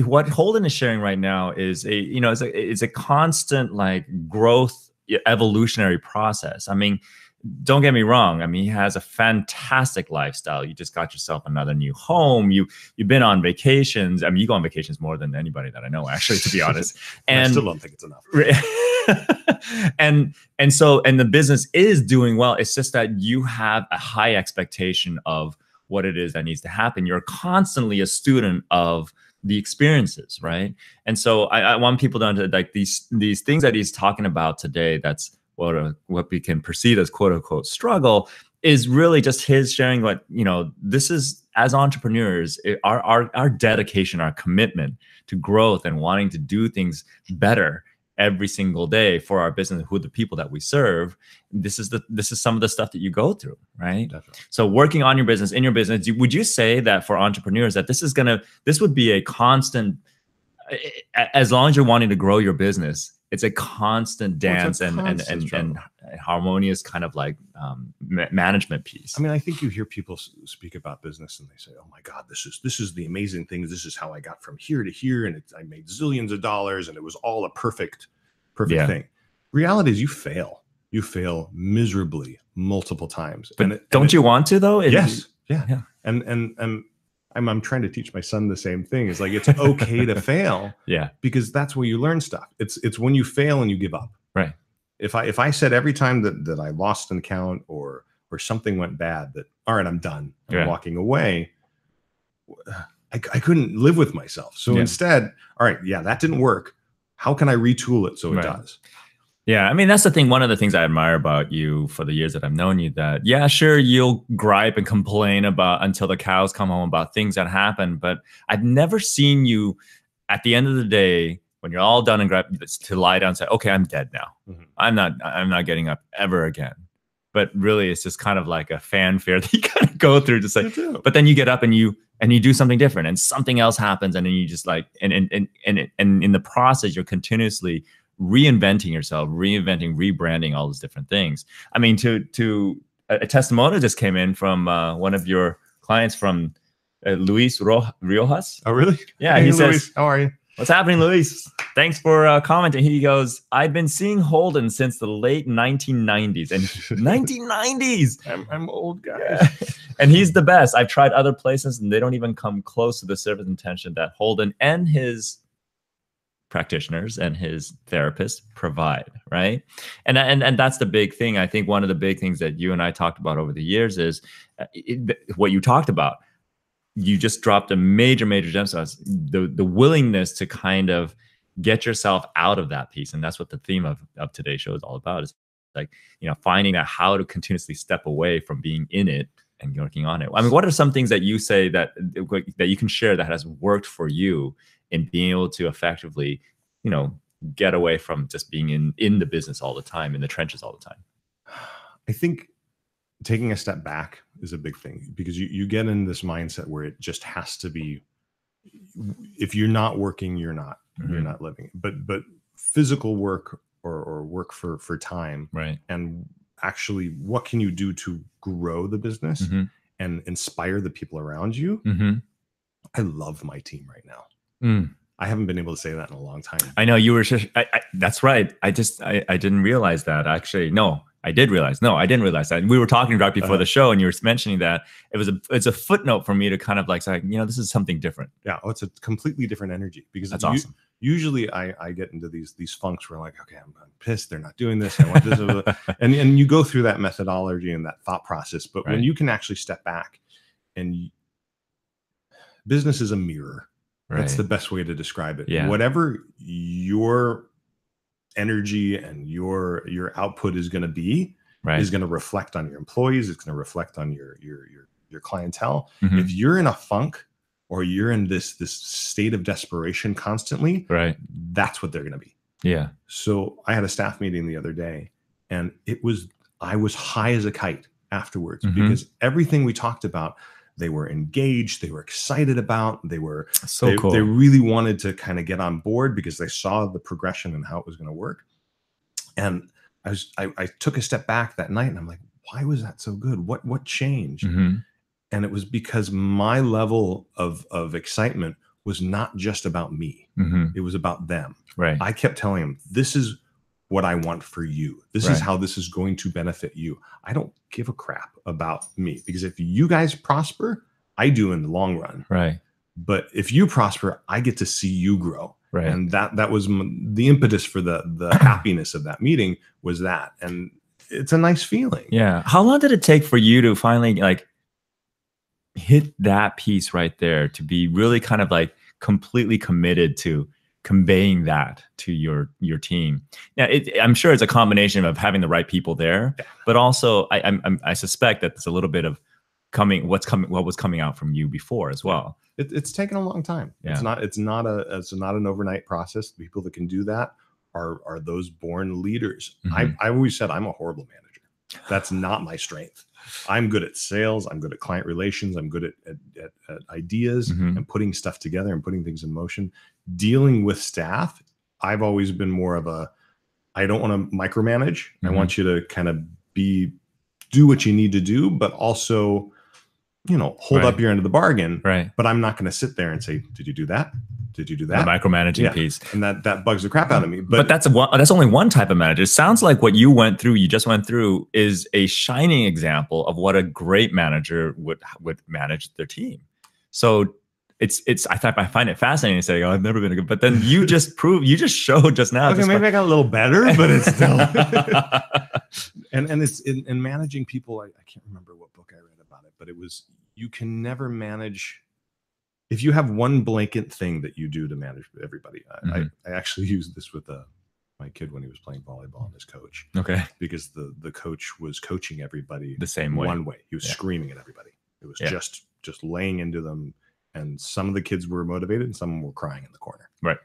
what Holden is sharing right now is it's a constant like growth evolutionary process. I mean, don't get me wrong. I mean, he has a fantastic lifestyle. You just got yourself another new home. You've been on vacations. I mean, you go on vacations more than anybody that I know, actually, to be honest. And I still don't think it's enough. and the business is doing well. It's just that you have a high expectation of what it is that needs to happen. You're constantly a student of the experiences, right? And so I want people to understand, like, these things that he's talking about today, that's what we can perceive as quote unquote struggle, is really just his sharing what, you know, this is, as entrepreneurs, our dedication, our commitment to growth and wanting to do things better every single day for our business, who the people that we serve. This is some of the stuff that you go through, right? Definitely. So working on your business, in your business, would you say that for entrepreneurs that this would be a constant, as long as you're wanting to grow your business, it's a constant dance and harmonious kind of like management piece? I mean, I think you hear people speak about business and they say, "Oh my God, this is the amazing thing. This is how I got from here to here, and I made zillions of dollars, and it was all a perfect thing." Reality is, you fail miserably multiple times. But don't you want to though? Yes, yeah. And I'm trying to teach my son the same thing. It's like, it's okay to fail. Yeah. Because that's where you learn stuff. It's when you fail and you give up. Right. If I said every time that I lost an account or something went bad, that, all right, I'm done, I'm walking away, I couldn't live with myself. So instead, all right, that didn't work. How can I retool it so it does? Yeah, I mean, that's the thing. One of the things I admire about you for the years that I've known you, that, yeah, sure, you'll gripe and complain about until the cows come home about things that happen, but I've never seen you at the end of the day, when you're all done and gripe, to lie down and say, okay, I'm dead now. Mm-hmm. I'm not getting up ever again. But really, it's just kind of like a fanfare that you kind of go through to say, but then you get up and you do something different, and something else happens, and then you just like, and in the process, you're continuously reinventing yourself, rebranding all those different things. I mean, a testimonial just came in from one of your clients, from Luis Riojas. Oh, really? Yeah. Hey, he Luis, says, how are you? What's happening, Luis? Thanks for commenting. He goes, I've been seeing Holden since the late 1990s. And 1990s. I'm old, guys. Yeah. And he's the best. I've tried other places, and they don't even come close to the service intention that Holden and his practitioners and his therapists provide, right? And that's the big thing. I think one of the big things that you and I talked about over the years is what you talked about. You just dropped a major gem to us, the willingness to kind of get yourself out of that piece. And that's what the theme of today's show is all about, is like, you know, finding out how to continuously step away from being in it and working on it. I mean, what are some things that you say that you can share that has worked for you in being able to effectively, you know, get away from just being in the business all the time, in the trenches all the time? I think taking a step back is a big thing, because you get in this mindset where it just has to be, if you're not working, you're not living. But physical work or work for time, right? And actually, what can you do to grow the business and inspire the people around you? I love my team right now. I haven't been able to say that in a long time. I know you were. That's right. I didn't realize that. Actually, no, I did realize. No, I didn't realize that. We were talking right before the show, and you were mentioning that it's a footnote for me to kind of like say, you know, this is something different. Yeah, it's a completely different energy, because that's awesome. Usually, I get into these funks where I'm like, okay, I'm pissed. They're not doing this. I want this, and you go through that methodology and that thought process. But when you can actually step back, and business is a mirror. That's the best way to describe it. Yeah. Whatever your energy and your output is going to be, is going to reflect on your employees. It's going to reflect on your clientele. If you're in a funk, or you're in this state of desperation constantly, that's what they're going to be. Yeah. So I had a staff meeting the other day, and I was high as a kite afterwards, because everything we talked about, they were engaged, they were excited about, they cool. They really wanted to kind of get on board because they saw the progression and how it was going to work. And I took a step back that night and I'm like, why was that so good? What changed? And it was because my level of excitement was not just about me. It was about them. Right. I kept telling them, this is what I want for you. This is how this is going to benefit you. I don't give a crap about me, because if you guys prosper, I do in the long run. Right. But if you prosper, I get to see you grow. Right. And that was the impetus for the happiness of that meeting, was that. And it's a nice feeling. Yeah. How long did it take for you to finally like hit that piece right there, to be really kind of like completely committed to conveying that to your team? Now, I'm sure it's a combination of having the right people there, but also I suspect that there's a little bit of what was coming out from you before as well. It's taken a long time. Yeah. It's not an overnight process. The people that can do that are those born leaders. I always said I'm a horrible manager. That's not my strength. I'm good at sales. I'm good at client relations. I'm good at ideas and putting stuff together and putting things in motion. Dealing with staff, I've always been more of I don't want to micromanage. I want you to kind of do what you need to do, but also, hold up your end of the bargain. Right. But I'm not going to sit there and say, did you do that? Did you do that? The micromanaging piece. And that bugs the crap out of me. But that's only one type of manager. It sounds like what you just went through is a shining example of what a great manager would manage their team. So I find it fascinating to say, I've never been a good, but then you just showed just now. Okay, maybe I got a little better, but it's still, and it's in managing people. I can't remember what book I read about it, but it was, you can never manage if you have one blanket thing that you do to manage everybody. I actually used this with my kid when he was playing volleyball and his coach. Okay. Because the coach was coaching everybody the same way. One way. He was screaming at everybody. It was just laying into them. And some of the kids were motivated and some were crying in the corner. Right.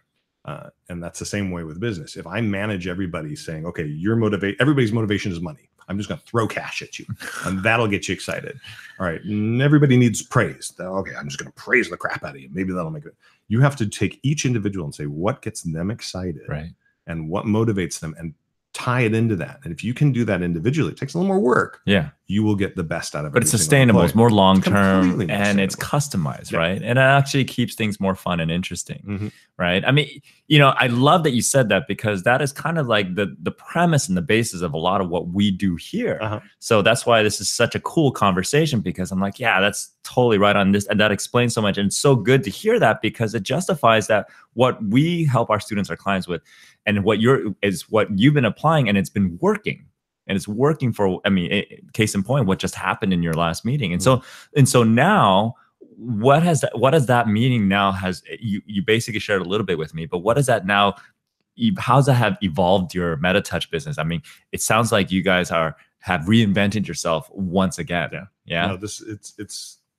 And that's the same way with business. If I manage everybody saying, okay, everybody's motivation is money. I'm just going to throw cash at you and that'll get you excited. All right. And everybody needs praise. Okay. I'm just going to praise the crap out of you. Maybe that'll make it. You have to take each individual and say what gets them excited, right, and what motivates them, and tie it into that. And if you can do that individually, it takes a little more work. Yeah. You will get the best out of it. But it's sustainable. It's more long-term and it's customized, right? And it actually keeps things more fun and interesting, right? I mean, I love that you said that, because that is kind of like the premise and the basis of a lot of what we do here. So that's why this is such a cool conversation, because I'm like, yeah, that's totally right on this. And that explains so much. And it's so good to hear that, because it justifies that what we help our students, our clients with, and what you've been applying, and it's been working, and it's working for, case in point, what just happened in your last meeting. And so now, what has that meeting now you basically shared a little bit with me, but what is that now? How does that have evolved your MetaTouch business? I mean, it sounds like you guys have reinvented yourself once again. Yeah. No,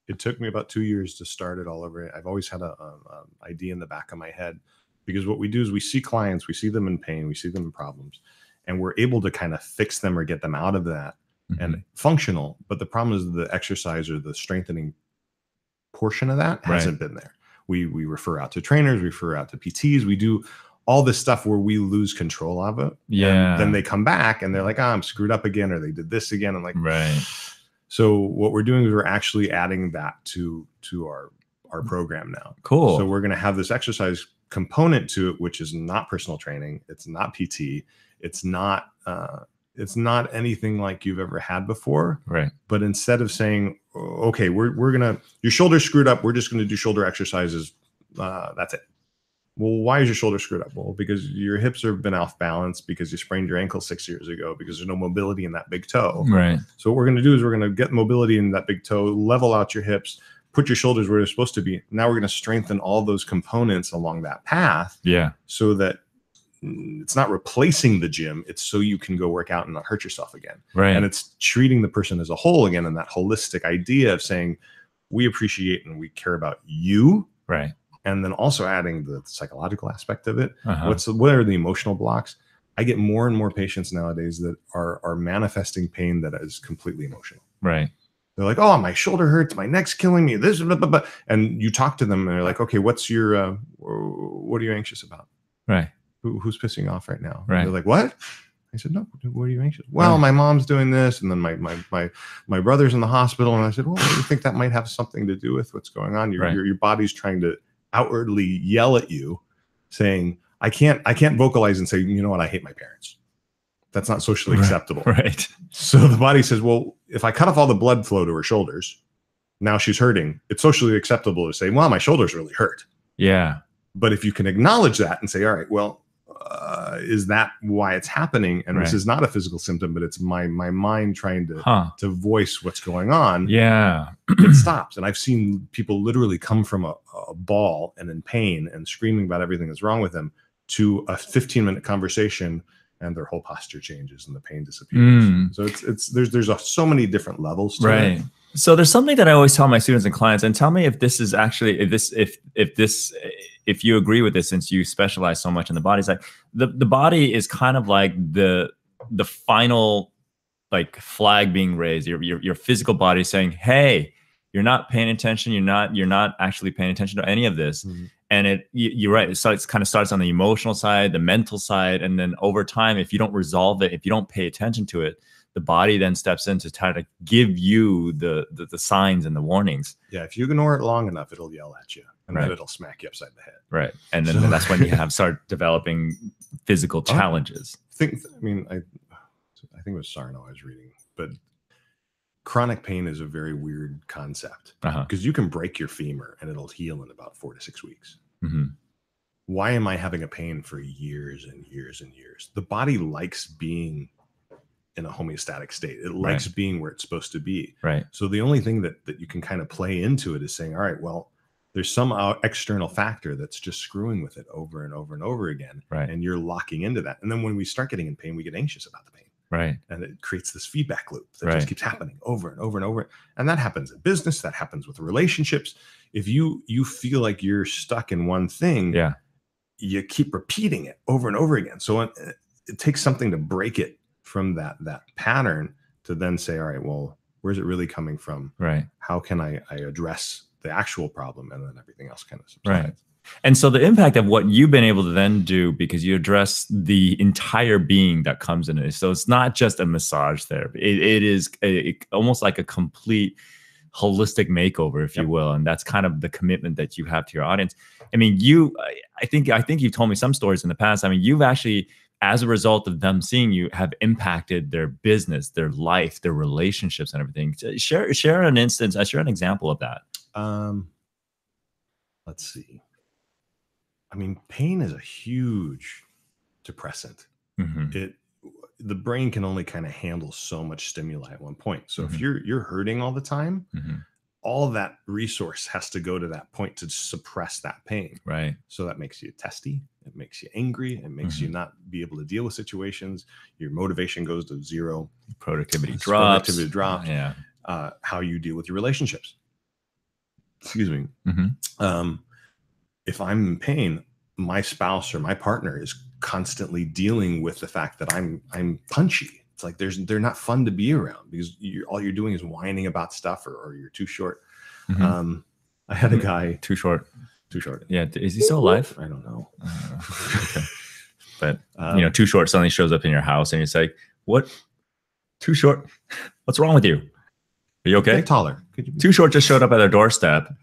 it took me about 2 years to start it all over. I've always had an idea in the back of my head, because what we do is we see clients, we see them in pain, we see them in problems, and we're able to kind of fix them or get them out of that and functional. But the problem is the exercise or the strengthening portion of that hasn't been there. We refer out to trainers, we refer out to PTs, we do all this stuff where we lose control of it. Yeah. And then they come back and they're like, I'm screwed up again, or they did this again. I'm like, right. So what we're doing is we're actually adding that to our program now. Cool. So we're going to have this exercise component to it, which is not personal training. It's not PT. It's not anything like you've ever had before. Right. But instead of saying, okay, your shoulder's screwed up, we're just going to do shoulder exercises. That's it. Well, why is your shoulder screwed up? Well, because your hips have been off balance, because you sprained your ankle 6 years ago, because there's no mobility in that big toe. Right. So what we're going to do is we're going to get mobility in that big toe, level out your hips, put your shoulders where they're supposed to be. Now we're going to strengthen all those components along that path. Yeah. So that it's not replacing the gym. It's so you can go work out and not hurt yourself again. Right. And it's treating the person as a whole again. And that holistic idea of saying, we appreciate and we care about you. Right. And then also adding the psychological aspect of it. What are the emotional blocks? I get more and more patients nowadays that are manifesting pain that is completely emotional. Right. They're like, oh, my shoulder hurts, my neck's killing me. This, blah, blah, blah. And you talk to them, and they're like, okay, what are you anxious about? Right. Who's pissing you off right now? Right. They're like, what? I said, no, what are you anxious? Well, my mom's doing this, and then my brother's in the hospital. And I said, well, do you think that might have something to do with what's going on? Your body's trying to outwardly yell at you, saying, I can't vocalize and say, you know what, I hate my parents. That's not socially acceptable. Right. So the body says, well, if I cut off all the blood flow to her shoulders, now she's hurting. It's socially acceptable to say, well, my shoulders really hurt. Yeah. But if you can acknowledge that and say, all right, well, is that why it's happening? And this is not a physical symptom, but it's my mind trying to voice what's going on. Yeah. It stops. And I've seen people literally come from a ball and in pain and screaming about everything that's wrong with them to a 15-minute conversation, and their whole posture changes and the pain disappears. So there's so many different levels to it. So there's something that I always tell my students and clients, and tell me if this is actually, if you agree with this, since you specialize so much in the body. It's like the body is kind of like the final like flag being raised. Your physical body saying, hey, you're not paying attention. You're not actually paying attention to any of this. And you're right. So it kind of starts on the emotional side, the mental side. And then over time, if you don't resolve it, if you don't pay attention to it, the body then steps in to try to give you the signs and the warnings. Yeah. If you ignore it long enough, it'll yell at you, and then it'll smack you upside the head. Right. And then that's when you start developing physical challenges. I think it was Sarno I was reading, but chronic pain is a very weird concept, because you can break your femur and it'll heal in about 4 to 6 weeks. Why am I having a pain for years and years and years? The body likes being in a homeostatic state. It likes being where it's supposed to be. Right. So the only thing that you can kind of play into it is saying, all right, well, there's some external factor that's just screwing with it over and over and over again. Right. And you're locking into that. And then when we start getting in pain, we get anxious about the pain. Right. And it creates this feedback loop that just keeps happening over and over and over. And that happens in business. That happens with relationships. If you feel like you're stuck in one thing, you keep repeating it over and over again. So it takes something to break it from that pattern to then say, all right, well, where's it really coming from? Right. How can I address the actual problem? And then everything else kind of subsides. Right. And so the impact of what you've been able to then do, because you address the entire being that comes in it. So it's not just a massage therapy. It is almost like a complete holistic makeover, if you will. And that's kind of the commitment that you have to your audience. I mean, I think you've told me some stories in the past. I mean, you've actually, as a result of them seeing you, have impacted their business, their life, their relationships and everything. Share an instance, share an example of that. Let's see. I mean, pain is a huge depressant. The brain can only kind of handle so much stimuli at one point. So if you're hurting all the time, all that resource has to go to that point to suppress that pain. Right. So that makes you testy. It makes you angry. It makes you not be able to deal with situations. Your motivation goes to zero. Productivity drops. Yeah. How you deal with your relationships. Excuse me. If I'm in pain, my spouse or my partner is constantly dealing with the fact that I'm punchy. It's like they're not fun to be around, because all you're doing is whining about stuff, or you're too short. I had a guy too short. Yeah. Is he still alive? I don't know. Okay. But too short suddenly shows up in your house, and it's like, what? Too short? What's wrong with you? Are you okay? Get taller. Too short just showed up at our doorstep.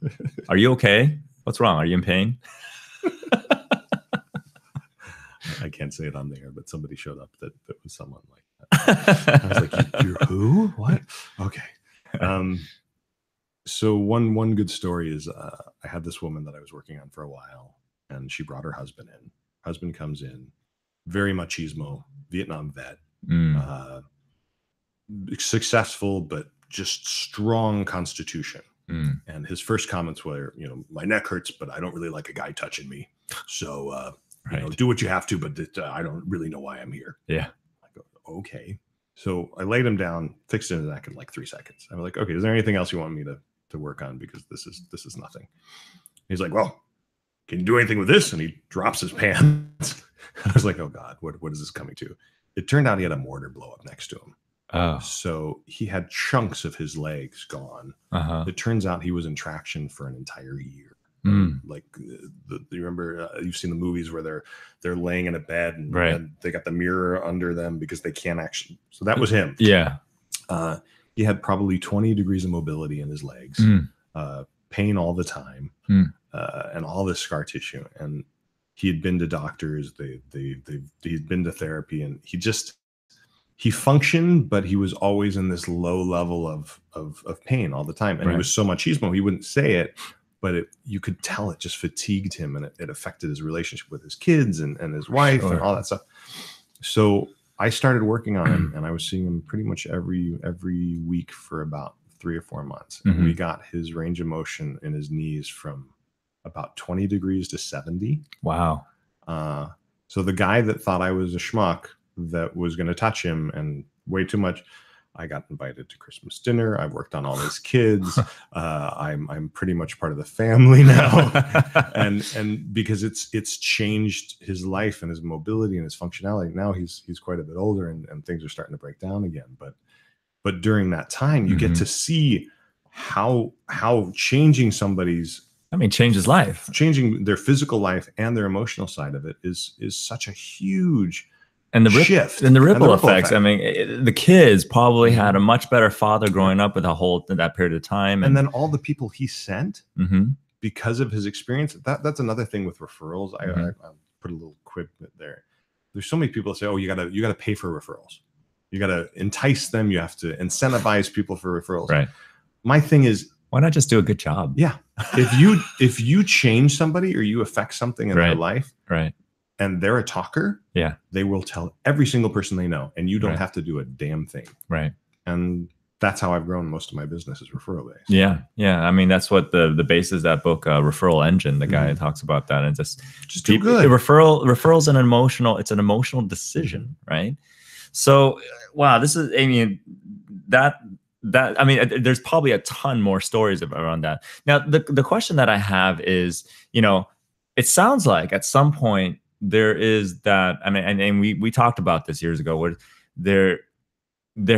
Are you okay? What's wrong? Are you in pain? I can't say it on the air, but somebody showed up that was someone like that. I was like, you're who? What? Okay. So one good story is I had this woman that I was working on for a while, and she brought her husband in. Husband comes in, very machismo, Vietnam vet, successful, but just strong constitution. And his first comments were, my neck hurts, but I don't really like a guy touching me. So, do what you have to, but I don't really know why I'm here. Yeah. I go, okay. So I laid him down, fixed his neck in like 3 seconds. I'm like, okay, is there anything else you want me to work on? Because this is nothing. He's like, well, can you do anything with this? And he drops his pants. I was like, oh God, what is this coming to? It turned out he had a mortar blow up next to him. Oh. So he had chunks of his legs gone. It turns out he was in traction for an entire year. Like you remember, you've seen the movies where they're laying in a bed and they got the mirror under them because they can't actually. So that was him. Yeah. He had probably 20 degrees of mobility in his legs, pain all the time, and all this scar tissue. And he had been to doctors. He'd been to therapy, and he functioned, but he was always in this low level of pain all the time. And he was so machismo, he wouldn't say it, but you could tell it just fatigued him, and it affected his relationship with his kids and his wife and all that stuff. So I started working on him, and I was seeing him pretty much every week for about 3 or 4 months. And we got his range of motion in his knees from about 20 degrees to 70. Wow. So the guy that thought I was a schmuck that was going to touch him and way too much, I got invited to Christmas dinner. I've worked on all his kids. I'm pretty much part of the family now. and because it's changed his life and his mobility and his functionality. Now he's quite a bit older, and things are starting to break down again. But during that time, you get to see how changing somebody's, changes life, changing their physical life and their emotional side of it is such a huge shift. And the ripple effects. The kids probably had a much better father growing up with that period of time. And then all the people he sent because of his experience, that's another thing with referrals. I put a little quip there. There's so many people that say, oh, you gotta pay for referrals. You gotta entice them. You have to incentivize people for referrals. Right. My thing is, why not just do a good job? Yeah. If you change somebody or you affect something in their life, and they're a talker, they will tell every single person they know, and you don't have to do a damn thing. Right. And that's how I've grown most of my business, is referral based. Yeah. Yeah. That's what the base is, that book, Referral Engine. The guy talks about that, and just do good. Referral's an emotional decision, right? So, wow, this is, there's probably a ton more stories around that. Now, the question that I have is, it sounds like at some point there is that, and we talked about this years ago, where there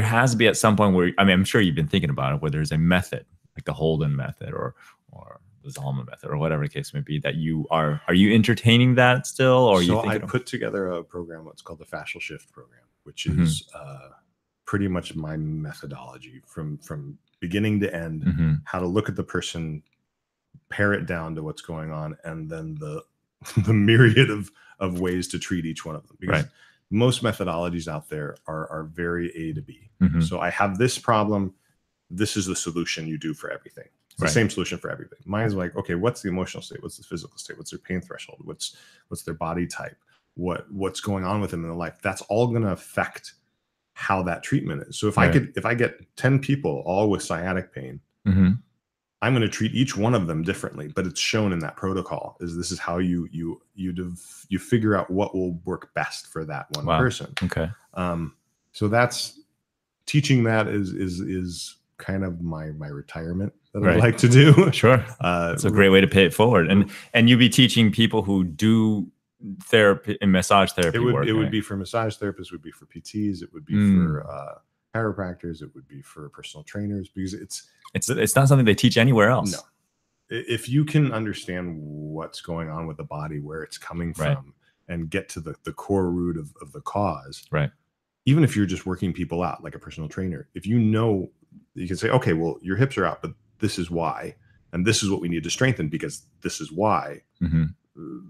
has to be at some point where, I'm sure you've been thinking about it, where there's a method, like the Holden method or the Zalma method, or whatever the case may be, that are you entertaining that still? Or I put together a program, what's called the Fascial Shift program, which is pretty much my methodology from beginning to end, how to look at the person, pare it down to what's going on, and then the myriad of ways to treat each one of them. Because most methodologies out there are very A to B. So I have this problem. This is the solution you do for everything. It's the same solution for everything. Mine is like, okay, what's the emotional state? What's the physical state? What's their pain threshold? What's their body type? What's going on with them in their life? That's all going to affect how that treatment is. So if I get 10 people all with sciatic pain, I'm going to treat each one of them differently, but it's shown in that protocol. This is how you figure out what will work best for that one person. Okay. So that's teaching. That is kind of my retirement that I like to do. Sure. It's a great way to pay it forward. And you'd be teaching people who do therapy and massage therapy work. It would be for massage therapists, it would be for PTs, it would be for chiropractors, it would be for personal trainers, because it's not something they teach anywhere else. No. If you can understand what's going on with the body, where it's coming from, and get to the core root of the cause, even if you're just working people out like a personal trainer, if you can say, okay, well, your hips are out, but this is why, and this is what we need to strengthen because this is why.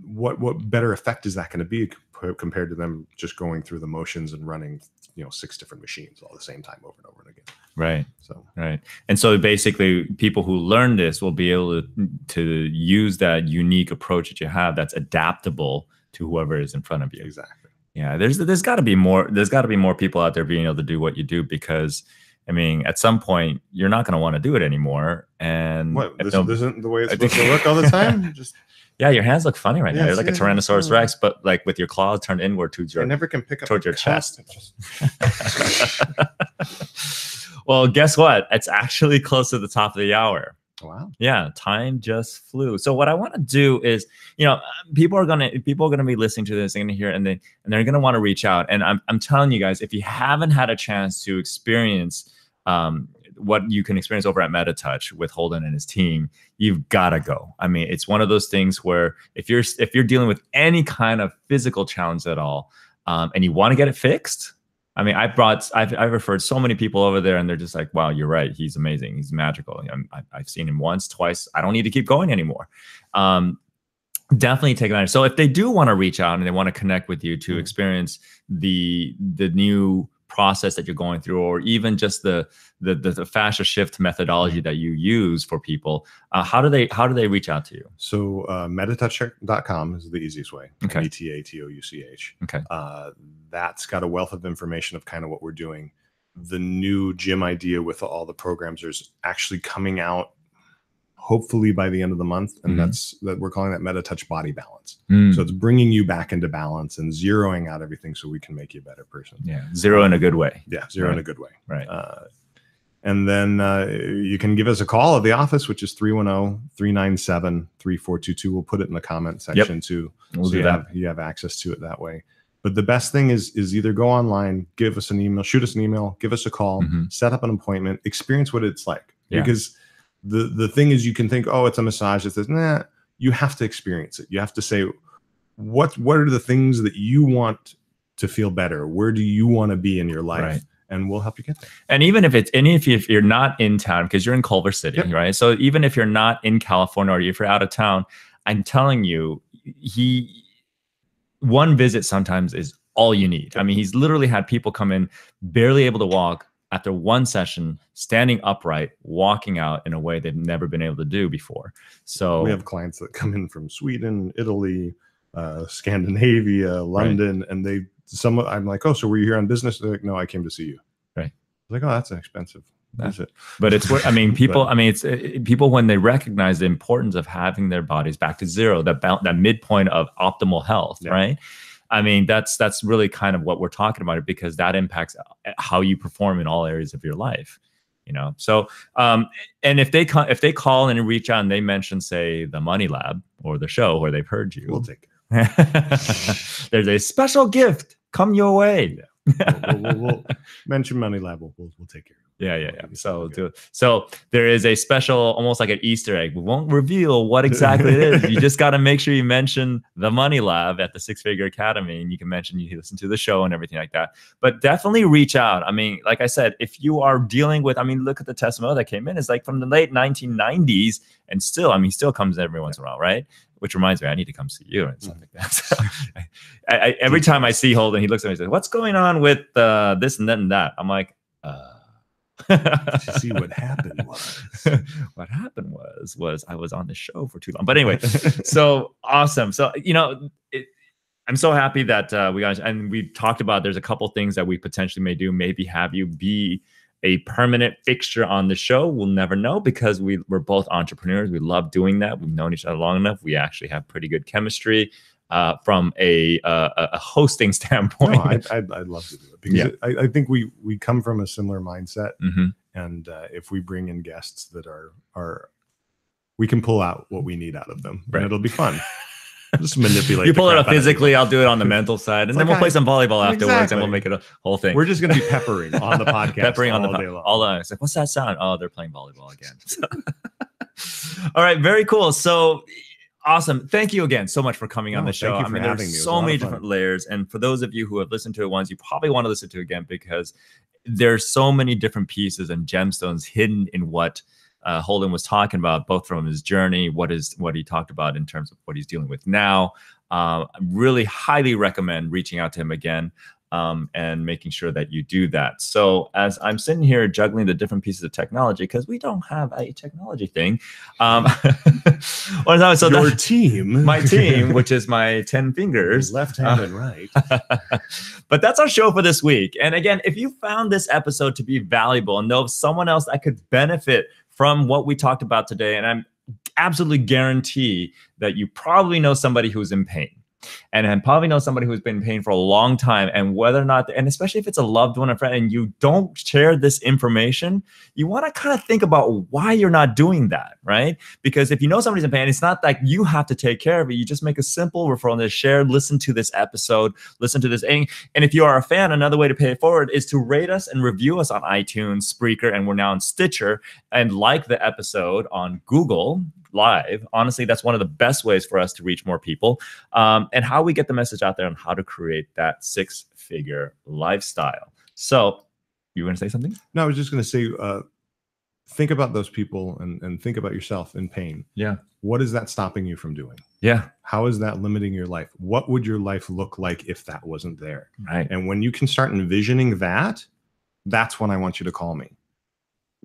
What better effect is that going to be compared to them just going through the motions and running 6 different machines all the same time over and over and again? And so basically people who learn this will be able to use that unique approach that you have, that's adaptable to whoever is in front of you. Exactly. Yeah, there's got to be more people out there being able to do what you do, because at some point you're not going to want to do it anymore. And this isn't the way it's supposed to look all the time. Yeah, your hands look funny right now. You're like a Tyrannosaurus Rex, but like with your claws turned inward towards your. I never can pick up towards your chest. Well, guess what? It's actually close to the top of the hour. Wow. Yeah, time just flew. So what I want to do is, people are gonna be listening to this, they're gonna hear it, and they're gonna want to reach out. And I'm telling you guys, if you haven't had a chance to experience what you can experience over at MetaTouch with Holden and his team, you've got to go. I mean, it's one of those things where if you're dealing with any kind of physical challenge at all, and you want to get it fixed, I mean, I've referred so many people over there, and they're just like, wow, you're right. He's amazing. He's magical. I've seen him once, twice. I don't need to keep going anymore. Definitely take advantage. So if they do want to reach out and they want to connect with you to experience the new process that you're going through, or even just the fascia shift methodology that you use for people, how do they reach out to you? So metatouch.com is the easiest way. Okay. METATOUCH. Okay. That's got a wealth of information of kind of what we're doing. The new gym idea with all the programs is actually coming out hopefully by the end of the month, and that we're calling that MetaTouch Body Balance. So it's bringing you back into balance and zeroing out everything so we can make you a better person. Yeah, zero in a good way. Yeah, zero in a good way. Right. And then you can give us a call at the office, which is 310-397-3422. We'll put it in the comment section too. We'll do that. You have access to it that way. But the best thing is either go online, give us an email, shoot us an email, give us a call, set up an appointment, experience what it's like. Yeah. Because the thing is, you can think, oh, it's a massage. It's this. Nah, you have to experience it. You have to say, what are the things that you want to feel better? Where do you want to be in your life? Right. And we'll help you get there. And even if you're not in town, because you're in Culver City, right? So even if you're not in California, or if you're out of town, I'm telling you, one visit sometimes is all you need. I mean, he's literally had people come in barely able to walk after one session, standing upright, walking out in a way they've never been able to do before. So we have clients that come in from Sweden, Italy, Scandinavia, London, and I'm like, oh, so were you here on business? They're like, no, I came to see you. Right. I'm like, oh, that's an expensive visit. But it's what I mean. People, people when they recognize the importance of having their bodies back to zero, that midpoint of optimal health, right? I mean, that's really kind of what we're talking about, because that impacts how you perform in all areas of your life, So, and if they call and reach out and they mention, say, the Money Lab or the show where they've heard you, we'll take it. There's a special gift come your way. We'll mention Money Lab. We'll take care of it. Yeah. So there is a special, almost like an Easter egg. We won't reveal what exactly it is. You just got to make sure you mention the Money Lab at the Six Figure Academy, and you can mention you listen to the show and everything like that. But definitely reach out. I mean, like I said, if you are dealing with, look at the testimonial that came in. It's like from the late 1990s, and still, he still comes every once in a while, right? Which reminds me, I need to come see you and stuff like that. So every time I see Holden, he looks at me and says, "What's going on with this and that and that?" I'm like, You see, what happened was I was on the show for too long. But anyway, so awesome. So, I'm so happy that we got, and we talked about, there's a couple things that we potentially may do, maybe have you be a permanent fixture on the show. We'll never know, because we're both entrepreneurs. We love doing that. We've known each other long enough. We actually have pretty good chemistry from a hosting standpoint. No, I'd love to do it, because I think we come from a similar mindset, and if we bring in guests that are we can pull out what we need out of them, and it'll be fun. Just manipulate. You pull it up physically, I'll do it on the mental side, and then we'll play some volleyball afterwards, and we'll make it a whole thing. We're just going to be peppering on the podcast, peppering on all the day long. All it's like, what's that sound? Oh, they're playing volleyball again. All right, very cool. So awesome. Thank you again so much for coming on the show. Thank you for having me. There's so many different layers, and for those of you who have listened to it once, you probably want to listen to it again, because there's so many different pieces and gemstones hidden in what Holden was talking about, both from his journey, what he talked about in terms of what he's dealing with now. I really highly recommend reaching out to him again, and making sure that you do that. So as I'm sitting here juggling the different pieces of technology, because we don't have a technology thing. So your team, my team, which is my 10 fingers, left hand and right. But that's our show for this week. And again, if you found this episode to be valuable and know of someone else that could benefit from what we talked about today, and I'm absolutely guarantee that you probably know somebody who's in pain. and probably know somebody who's been in pain for a long time, and whether or not, and especially if it's a loved one or friend and you don't share this information, you want to kind of think about why you're not doing that, right? Because if you know somebody's in pain, it's not like you have to take care of it. You just make a simple referral and share, listen to this episode, listen to this. And if you are a fan, another way to pay it forward is to rate us and review us on iTunes, Spreaker, and we're now on Stitcher, and like the episode on Google Live. Honestly, that's one of the best ways for us to reach more people, and how we get the message out there on how to create that six-figure lifestyle. So you want to say something? No, I was just going to say, think about those people and think about yourself in pain. Yeah. What is that stopping you from doing? Yeah. How is that limiting your life? What would your life look like if that wasn't there? Right. And when you can start envisioning that, that's when I want you to call me.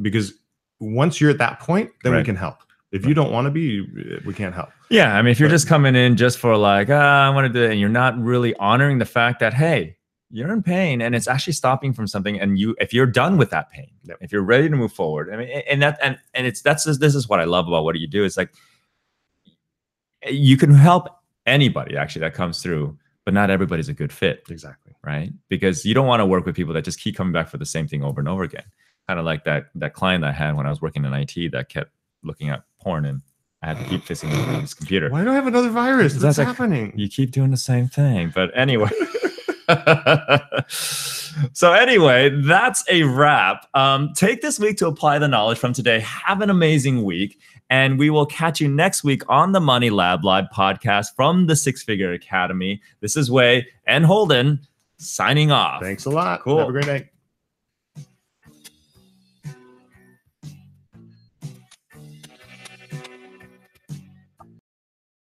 Because once you're at that point, then we can help. If you don't want to be, we can't help. Yeah. I mean, if you're just coming in just for like, I want to do it, and you're not really honoring the fact that, hey, you're in pain and it's actually stopping from something. And if you're done with that pain, if you're ready to move forward, I mean, this is what I love about what you do. It's like, you can help anybody actually that comes through, but not everybody's a good fit. Exactly. Right. Because you don't want to work with people that just keep coming back for the same thing over and over again. Kind of like that client I had when I was working in IT that kept looking at porn, and I had to keep fixing his computer. Why do I have another virus? What's happening? You keep doing the same thing. But anyway. So anyway, that's a wrap. Take this week to apply the knowledge from today. Have an amazing week. And we will catch you next week on the Money Lab Live podcast from the Six Figure Academy. This is Wei and Holden signing off. Thanks a lot. Cool. Have a great night.